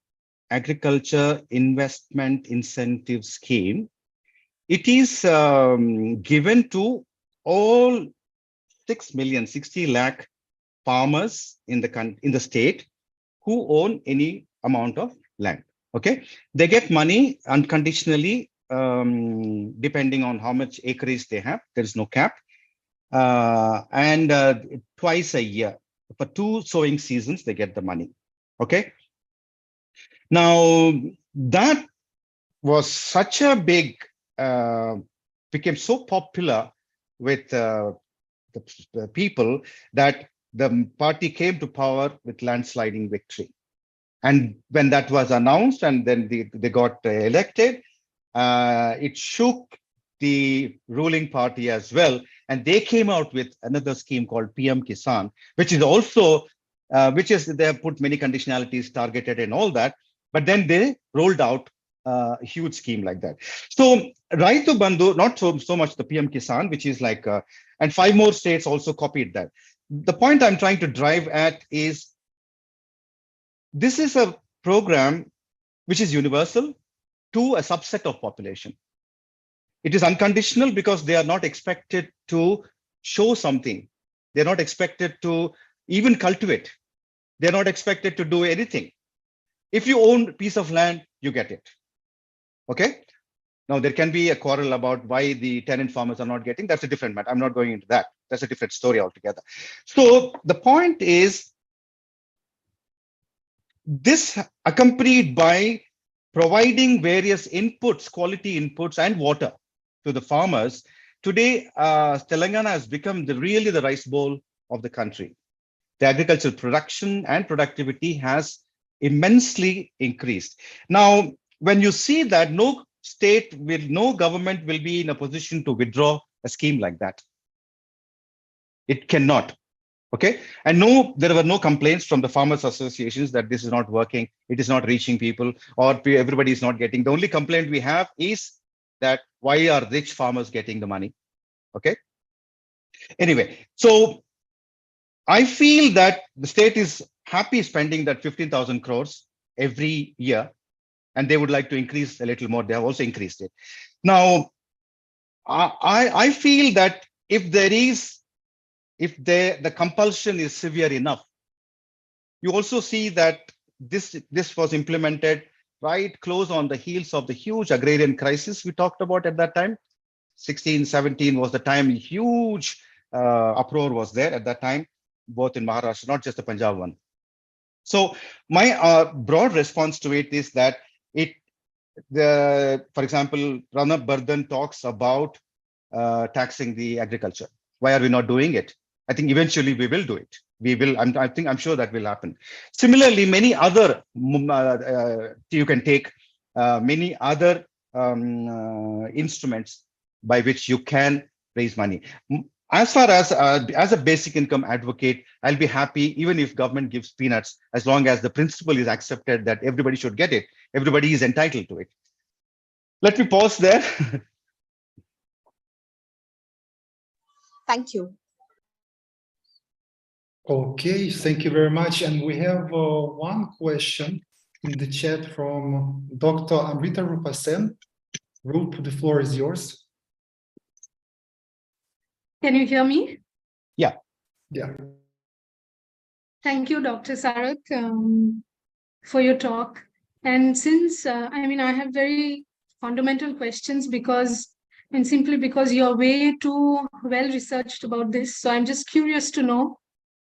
agriculture investment incentive scheme. It is given to all 60 lakh farmers in the state who own any amount of land. Okay, they get money unconditionally, depending on how much acreage they have. There is no cap, and twice a year for 2 sowing seasons they get the money. Okay. Now, that was such a big, became so popular with the people that the party came to power with landsliding victory. And when that was announced and then they got elected, it shook the ruling party as well. And they came out with another scheme called PM Kisan, which is also, they have put many conditionalities targeted and all that. But then they rolled out a huge scheme like that. So Raitu Bandhu, not so much the PM Kisan, which is like, and 5 more states also copied that. The point I'm trying to drive at is, this is a program which is universal to a subset of population. It is unconditional because they are not expected to show something. They're not expected to even cultivate. They're not expected to do anything. If you own a piece of land, you get it. Okay. Now, there can be a quarrel about why the tenant farmers are not getting. That's a different matter. I'm not going into that. That's a different story altogether. So the point is, this accompanied by providing various inputs, quality inputs and water to the farmers. Today, Telangana has become really the rice bowl of the country. The agricultural production and productivity has immensely increased. Now, when you see that no government will be in a position to withdraw a scheme like that. It cannot. Okay. And no, there were no complaints from the farmers associations that this is not working, it is not reaching people, or everybody is not getting. The only complaint we have is that why are rich farmers getting the money? Okay. Anyway, so I feel that the state is happy spending that 15,000 crores every year, and they would like to increase a little more. They have also increased it. Now, I feel that if the compulsion is severe enough, you also see that this was implemented right close on the heels of the huge agrarian crisis we talked about at that time. 16, 17 was the time, huge uproar was there at that time, both in Maharashtra, not just the Punjab one. So my broad response to it is that for example, Pranab Bardhan talks about taxing the agriculture. Why are we not doing it? I think eventually we will do it. We will. I'm sure that will happen. Similarly, many other you can take many other instruments by which you can raise money. As far as a basic income advocate, I'll be happy even if government gives peanuts, as long as the principle is accepted that everybody should get it. Everybody is entitled to it. Let me pause there. Thank you. Okay, thank you very much. And we have one question in the chat from Dr. Amrita Rupasen. Rup, the floor is yours. Can you hear me? Yeah. Thank you, Dr. Sarak, for your talk. And since, I have very fundamental questions simply because you're way too well researched about this. So I'm just curious to know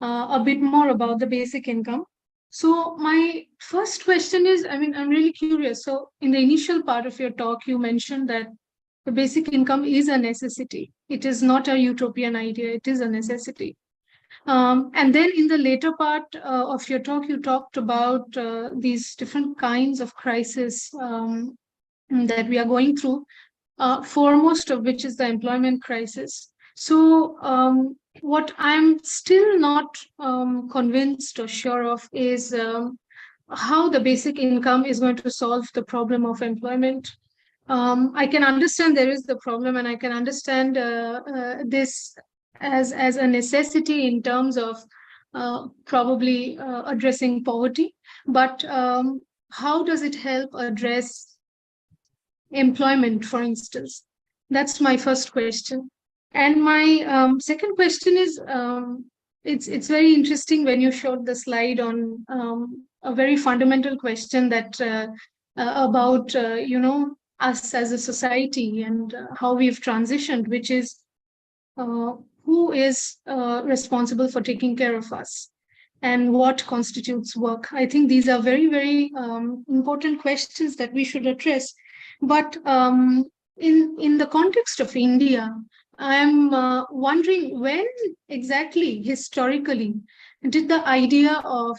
a bit more about the basic income. So my first question is, I'm really curious. So in the initial part of your talk, you mentioned that the basic income is a necessity. It is not a utopian idea. It is a necessity. And then in the later part of your talk, you talked about these different kinds of crisis that we are going through, foremost of which is the employment crisis. So what I'm still not convinced or sure of is how the basic income is going to solve the problem of employment. I can understand there is the problem, and I can understand this as a necessity in terms of probably addressing poverty. But how does it help address employment, for instance? That's my first question. And my second question is, it's very interesting when you showed the slide on a very fundamental question that about us as a society and how we've transitioned, which is who is responsible for taking care of us and what constitutes work. I think these are very, very important questions that we should address. But in the context of India, I'm wondering when exactly historically did the idea of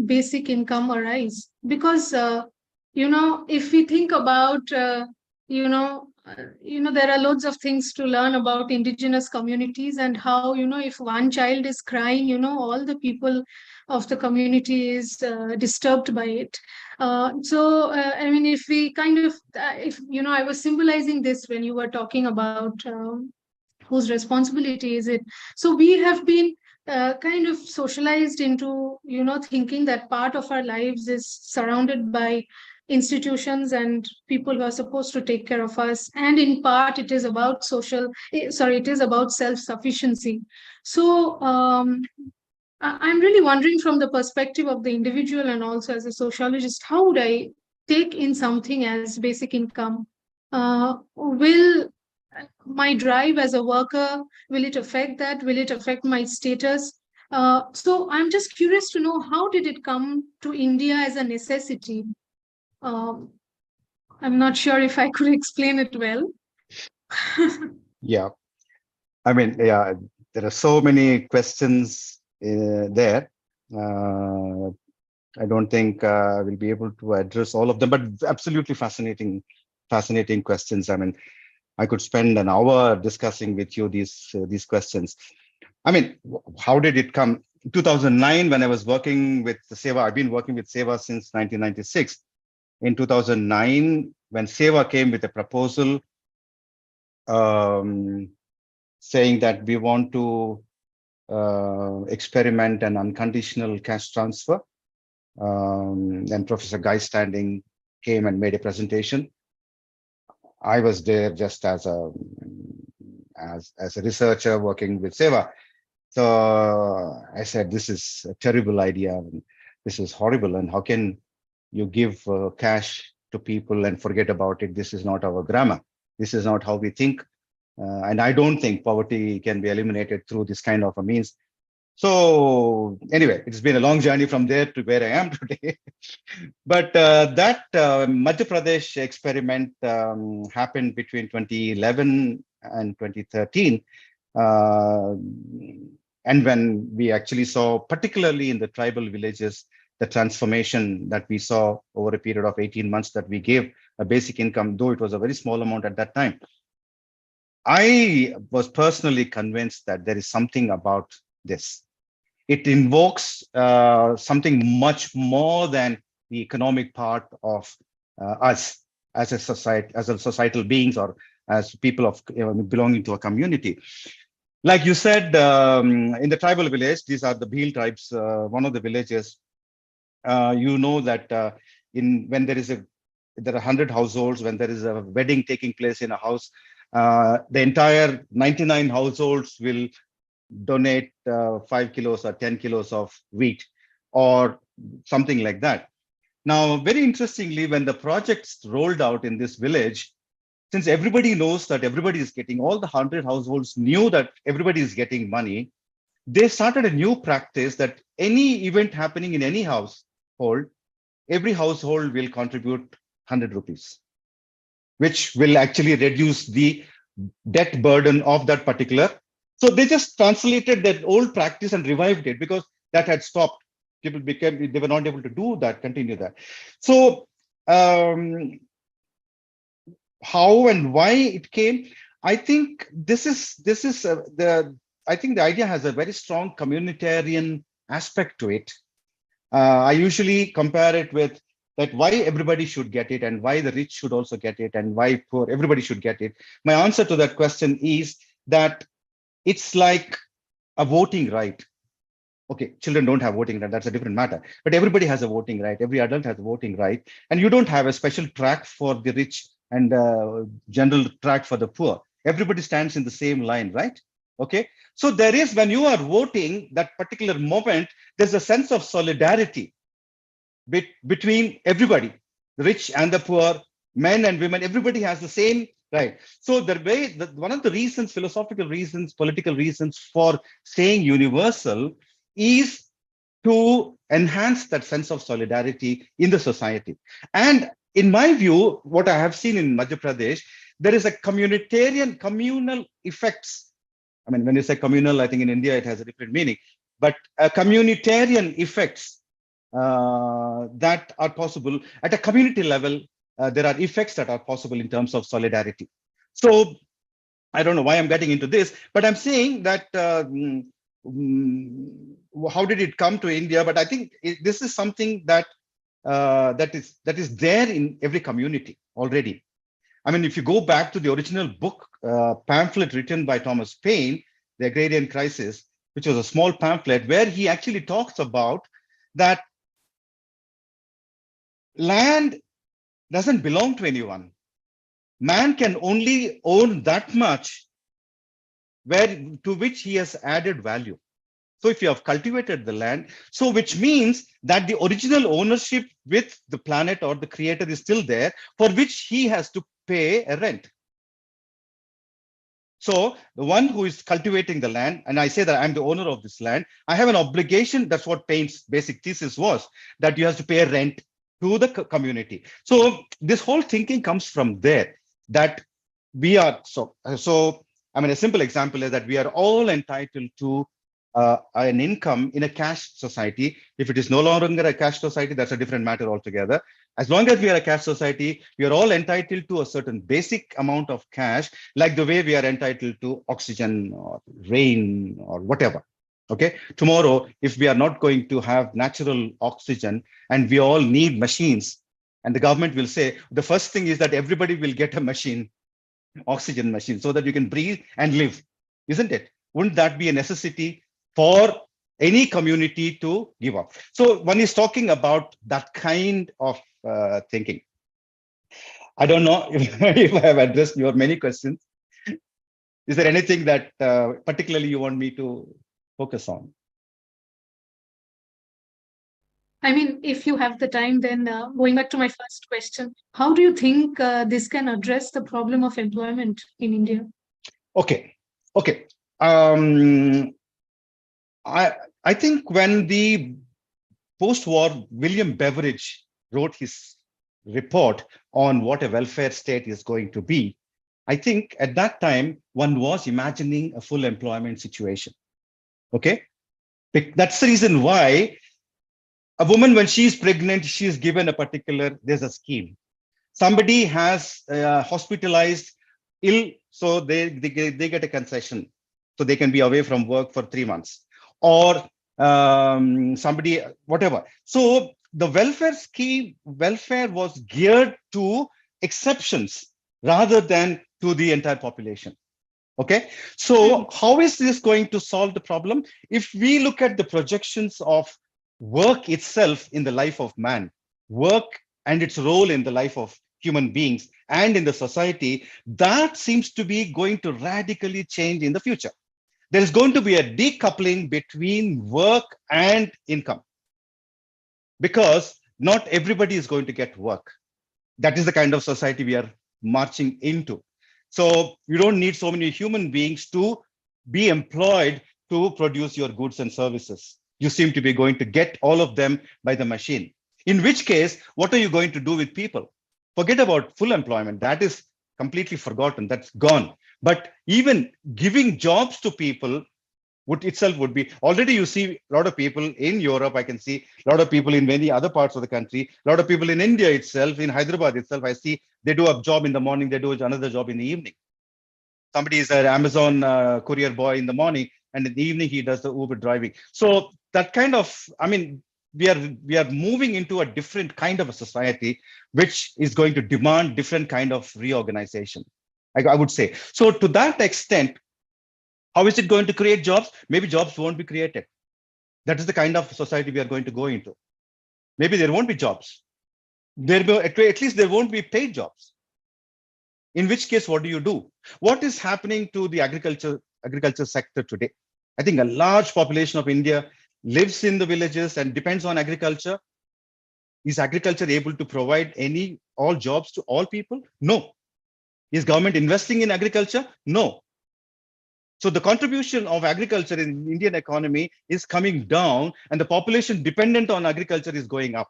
basic income arise? Because if we think about, there are loads of things to learn about indigenous communities and how, if one child is crying, all the people of the community is disturbed by it. If we kind of, I was symbolizing this when you were talking about whose responsibility is it. So we have been kind of socialized into, thinking that part of our lives is surrounded by institutions and people who are supposed to take care of us, and in part it is about self-sufficiency. So I'm really wondering, from the perspective of the individual and also as a sociologist, how would I take in something as basic income? Will my drive as a worker, will it affect that? Will it affect my status? So I'm just curious to know, how did it come to India as a necessity? I'm not sure if I could explain it well. Yeah. There are so many questions there. I don't think I will be able to address all of them, but absolutely fascinating questions. I could spend an hour discussing with you these questions. How did it come? 2009, when I was working with SEWA, I've been working with SEWA since 1996. In 2009, when SEWA came with a proposal saying that we want to experiment an unconditional cash transfer, then Professor Guy Standing came and made a presentation. I was there just as a researcher working with SEWA. So I said, this is a terrible idea. This is horrible. And how can you give cash to people and forget about it? This is not our grammar. This is not how we think. And I don't think poverty can be eliminated through this kind of a means. So anyway, it's been a long journey from there to where I am today. But that Madhya Pradesh experiment happened between 2011 and 2013. And when we actually saw, particularly in the tribal villages, the transformation that we saw over a period of 18 months, that we gave a basic income, though it was a very small amount at that time. I was personally convinced that there is something about this. It invokes something much more than the economic part of us as a society, as a societal beings, or as people of belonging to a community. Like you said, in the tribal village, these are the Bhil tribes, one of the villages, you know that when there are 100 households, when there is a wedding taking place in a house, the entire 99 households will donate 5 kilos or 10 kilos of wheat or something like that. Now, very interestingly, when the projects rolled out in this village, since everybody knows that everybody is getting, all the 100 households knew that everybody is getting money, they started a new practice that any event happening in any household, every household will contribute 100 rupees, which will actually reduce the debt burden of that particular. So they just translated that old practice and revived it because that had stopped. People they were not able to do that, continue that. So how and why it came, I think I think the idea has a very strong communitarian aspect to it. I usually compare it with that why everybody should get it and why the rich should also get it and why poor, everybody should get it. My answer to that question is that it's like a voting right. Okay, children don't have voting right, that's a different matter. But everybody has a voting right, every adult has a voting right. And you don't have a special track for the rich and general track for the poor. Everybody stands in the same line, right? Okay, so there is, when you are voting, that particular moment, there's a sense of solidarity between everybody, the rich and the poor, men and women, everybody has the same right. So one of the reasons, philosophical reasons, political reasons for saying universal is to enhance that sense of solidarity in the society. And in my view, what I have seen in Madhya Pradesh, there is a communal effects. I mean, when you say communal, I think in India it has a different meaning, but communitarian effects that are possible at a community level. There are effects that are possible in terms of solidarity. So I don't know why I'm getting into this, but I'm saying that how did it come to India? But I think this is something that that is there in every community already. I mean, if you go back to the original book, pamphlet written by Thomas Paine, The Agrarian Crisis, which was a small pamphlet where he actually talks about that land doesn't belong to anyone. Man can only own that much to which he has added value. So if you have cultivated the land, so which means that the original ownership with the planet or the creator is still there, for which he has to pay a rent. So the one who is cultivating the land, and I say that I'm the owner of this land, I have an obligation. That's what Paine's basic thesis was, that you have to pay rent to the community. So this whole thinking comes from there, that we are, I mean, a simple example is that we are all entitled to an income in a cash society. If it is no longer a cash society, that's a different matter altogether. As long as we are a cash society, we are all entitled to a certain basic amount of cash, like the way we are entitled to oxygen or rain or whatever. Okay, tomorrow, if we are not going to have natural oxygen and we all need machines, and the government will say, the first thing is that everybody will get a machine, oxygen machine, so that you can breathe and live, isn't it? Wouldn't that be a necessity for any community to give up? So one is talking about that kind of thinking. I don't know if I have addressed your many questions. Is there anything that particularly you want me to focus on? I mean, if you have the time, then going back to my first question, how do you think this can address the problem of employment in India? Okay. I think when the post-war William Beveridge wrote his report on what a welfare state is going to be, I think at that time one was imagining a full employment situation. Okay, that's the reason why a woman, when she is pregnant, she is given a particular, there's a scheme. Somebody has hospitalized ill, so they get a concession, so they can be away from work for 3 months, or somebody, whatever. So the welfare was geared to exceptions rather than to the entire population. Okay, so how is this going to solve the problem? If we look at the projections of work itself in the life of man, work and its role in the life of human beings and in the society, that seems to be going to radically change in the future. There is going to be a decoupling between work and income, because not everybody is going to get work. That is the kind of society we are marching into. So you don't need so many human beings to be employed to produce your goods and services. You seem to be going to get all of them by the machine. In which case, what are you going to do with people? Forget about full employment. That is completely forgotten. That's gone. But even giving jobs to people would be, already you see a lot of people in Europe, I can see a lot of people in many other parts of the country, a lot of people in India itself, in Hyderabad itself, I see they do a job in the morning, they do another job in the evening. Somebody is an Amazon courier boy in the morning, and in the evening he does the Uber driving. So that kind of, I mean, we are moving into a different kind of a society, which is going to demand different kind of reorganization, I would say. So to that extent, how is it going to create jobs? Maybe jobs won't be created. That is the kind of society we are going to go into. Maybe there won't be jobs. At least there won't be paid jobs. In which case, what do you do? What is happening to the agriculture sector today? I think a large population of India lives in the villages and depends on agriculture. Is agriculture able to provide all jobs to all people? No. Is government investing in agriculture? No. So the contribution of agriculture in the Indian economy is coming down, and the population dependent on agriculture is going up,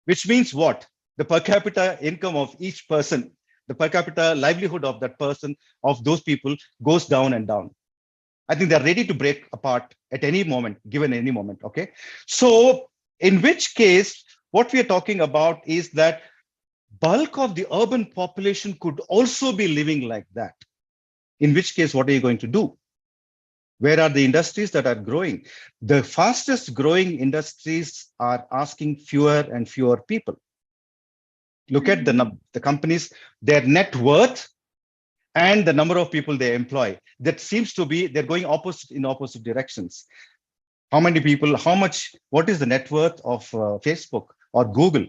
which means what? The per capita income of each person, the per capita livelihood of that person, of those people, goes down and down. I think they're ready to break apart at any moment, given any moment, okay? So in which case, what we are talking about is that bulk of the urban population could also be living like that. In which case, what are you going to do? Where are the industries that are growing? The fastest growing industries are asking fewer and fewer people. Look at the companies, their net worth and the number of people they employ. That seems to be, they're going in opposite directions. How many people, what is the net worth of Facebook or Google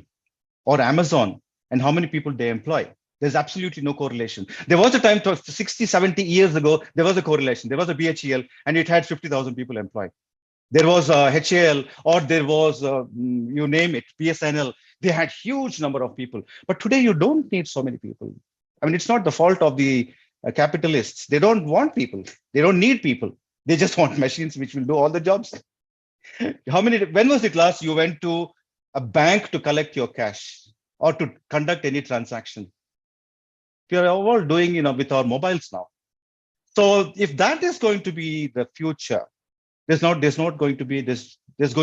or Amazon, and how many people they employ? There's absolutely no correlation. There was a time 60, 70 years ago, there was a correlation. There was a BHEL and it had 50,000 people employed. There was a HAL, or there was, you name it, BSNL. They had huge number of people. But today you don't need so many people. I mean, it's not the fault of the capitalists. They don't want people. They don't need people. They just want machines which will do all the jobs. When was it last you went to a bank to collect your cash or to conduct any transaction? We are all doing, with our mobiles now. So if that is going to be the future, there's going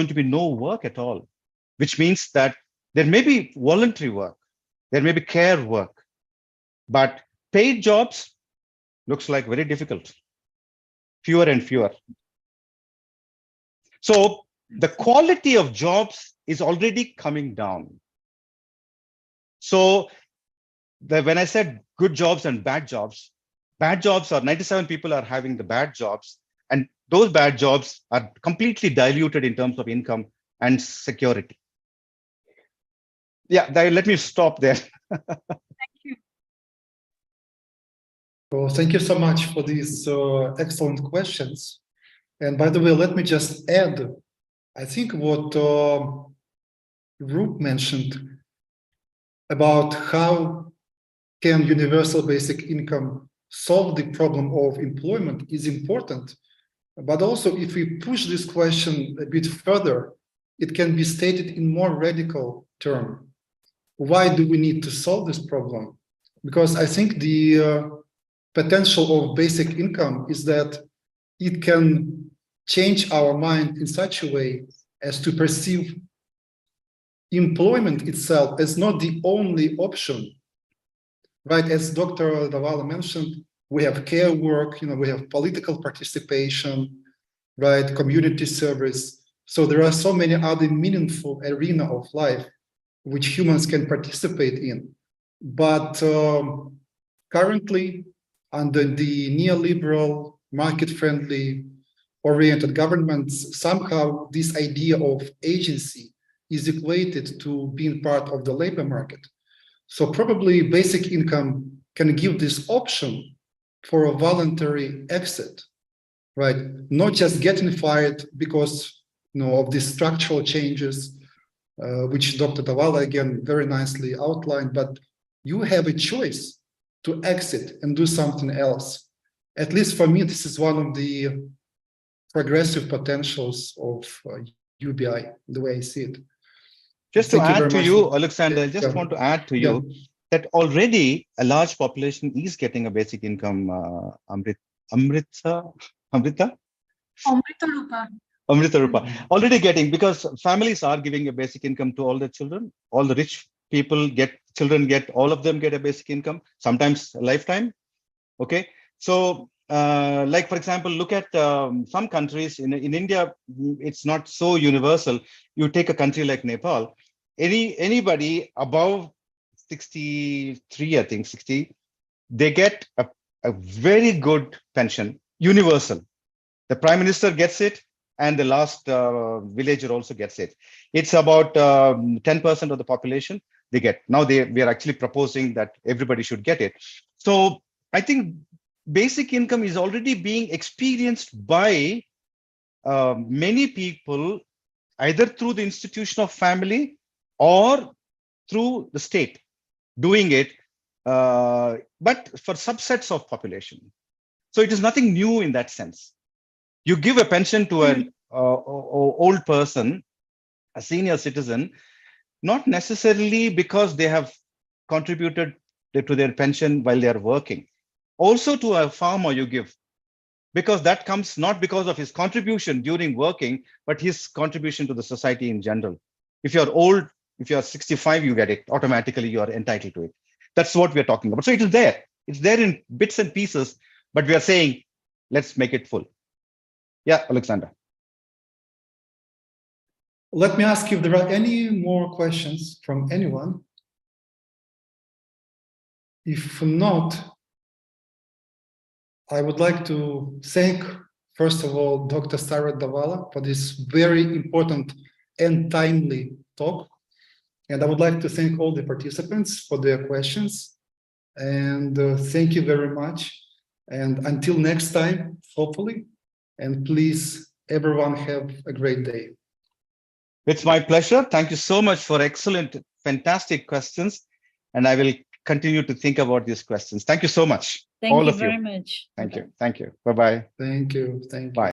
to be no work at all, which means that there may be voluntary work, there may be care work, but paid jobs looks like very difficult, fewer and fewer. So the quality of jobs is already coming down. So when I said good jobs and bad jobs are 97 people are having the bad jobs, and those bad jobs are completely diluted in terms of income and security. Yeah, let me stop there. Thank you. Well, thank you so much for these excellent questions. And by the way, let me just add, I think what Roop mentioned about how can universal basic income solve the problem of employment is important. But also, if we push this question a bit further, it can be stated in more radical terms. Why do we need to solve this problem? Because I think the potential of basic income is that it can change our mind in such a way as to perceive employment itself as not the only option, right? As Dr. Davala mentioned, we have care work, we have political participation, right? Community service. So there are so many other meaningful arenas of life which humans can participate in. But currently, under the neoliberal, market-friendly oriented governments, somehow this idea of agency is equated to being part of the labor market. So probably basic income can give this option for a voluntary exit, right? Not just getting fired because of these structural changes, which Dr. Davala again very nicely outlined, but you have a choice to exit and do something else. At least for me, this is one of the progressive potentials of UBI, the way I see it. Just to Thank you add very to much. you, Alexander, I just Yeah. want to add to you that already a large population is getting a basic income, Amrita Rupa, already getting, because families are giving a basic income to all the children. All the rich people all of them get a basic income, sometimes a lifetime. Okay. So, like, for example, look at some countries in India, it's not so universal. You take a country like Nepal, anybody above 63, I think 60, they get a very good pension, universal. The Prime Minister gets it, and the last villager also gets it. It's about 10% of the population they get. Now we are actually proposing that everybody should get it. So I think basic income is already being experienced by many people, either through the institution of family or through the state doing it, but for subsets of population. So it is nothing new in that sense. You give a pension to an old person, a senior citizen, not necessarily because they have contributed to their pension while they are working. Also to a farmer you give, because that comes not because of his contribution during working, but his contribution to the society in general. If you're old, if you're 65, you get it. Automatically, you are entitled to it. That's what we're talking about. So it is there. It's there in bits and pieces, but we are saying, let's make it full. Yeah, Alexander. Let me ask you if there are any more questions from anyone. If not, I would like to thank, first of all, Dr. Sarah Davala for this very important and timely talk. And I would like to thank all the participants for their questions. And thank you very much. And until next time, hopefully, and please, everyone have a great day. It's my pleasure. Thank you so much for excellent, fantastic questions. And I will continue to think about these questions. Thank you so much. Thank all you of you. very much. Thank you. Thank you. Bye-bye. Thank you. Thank you. Bye.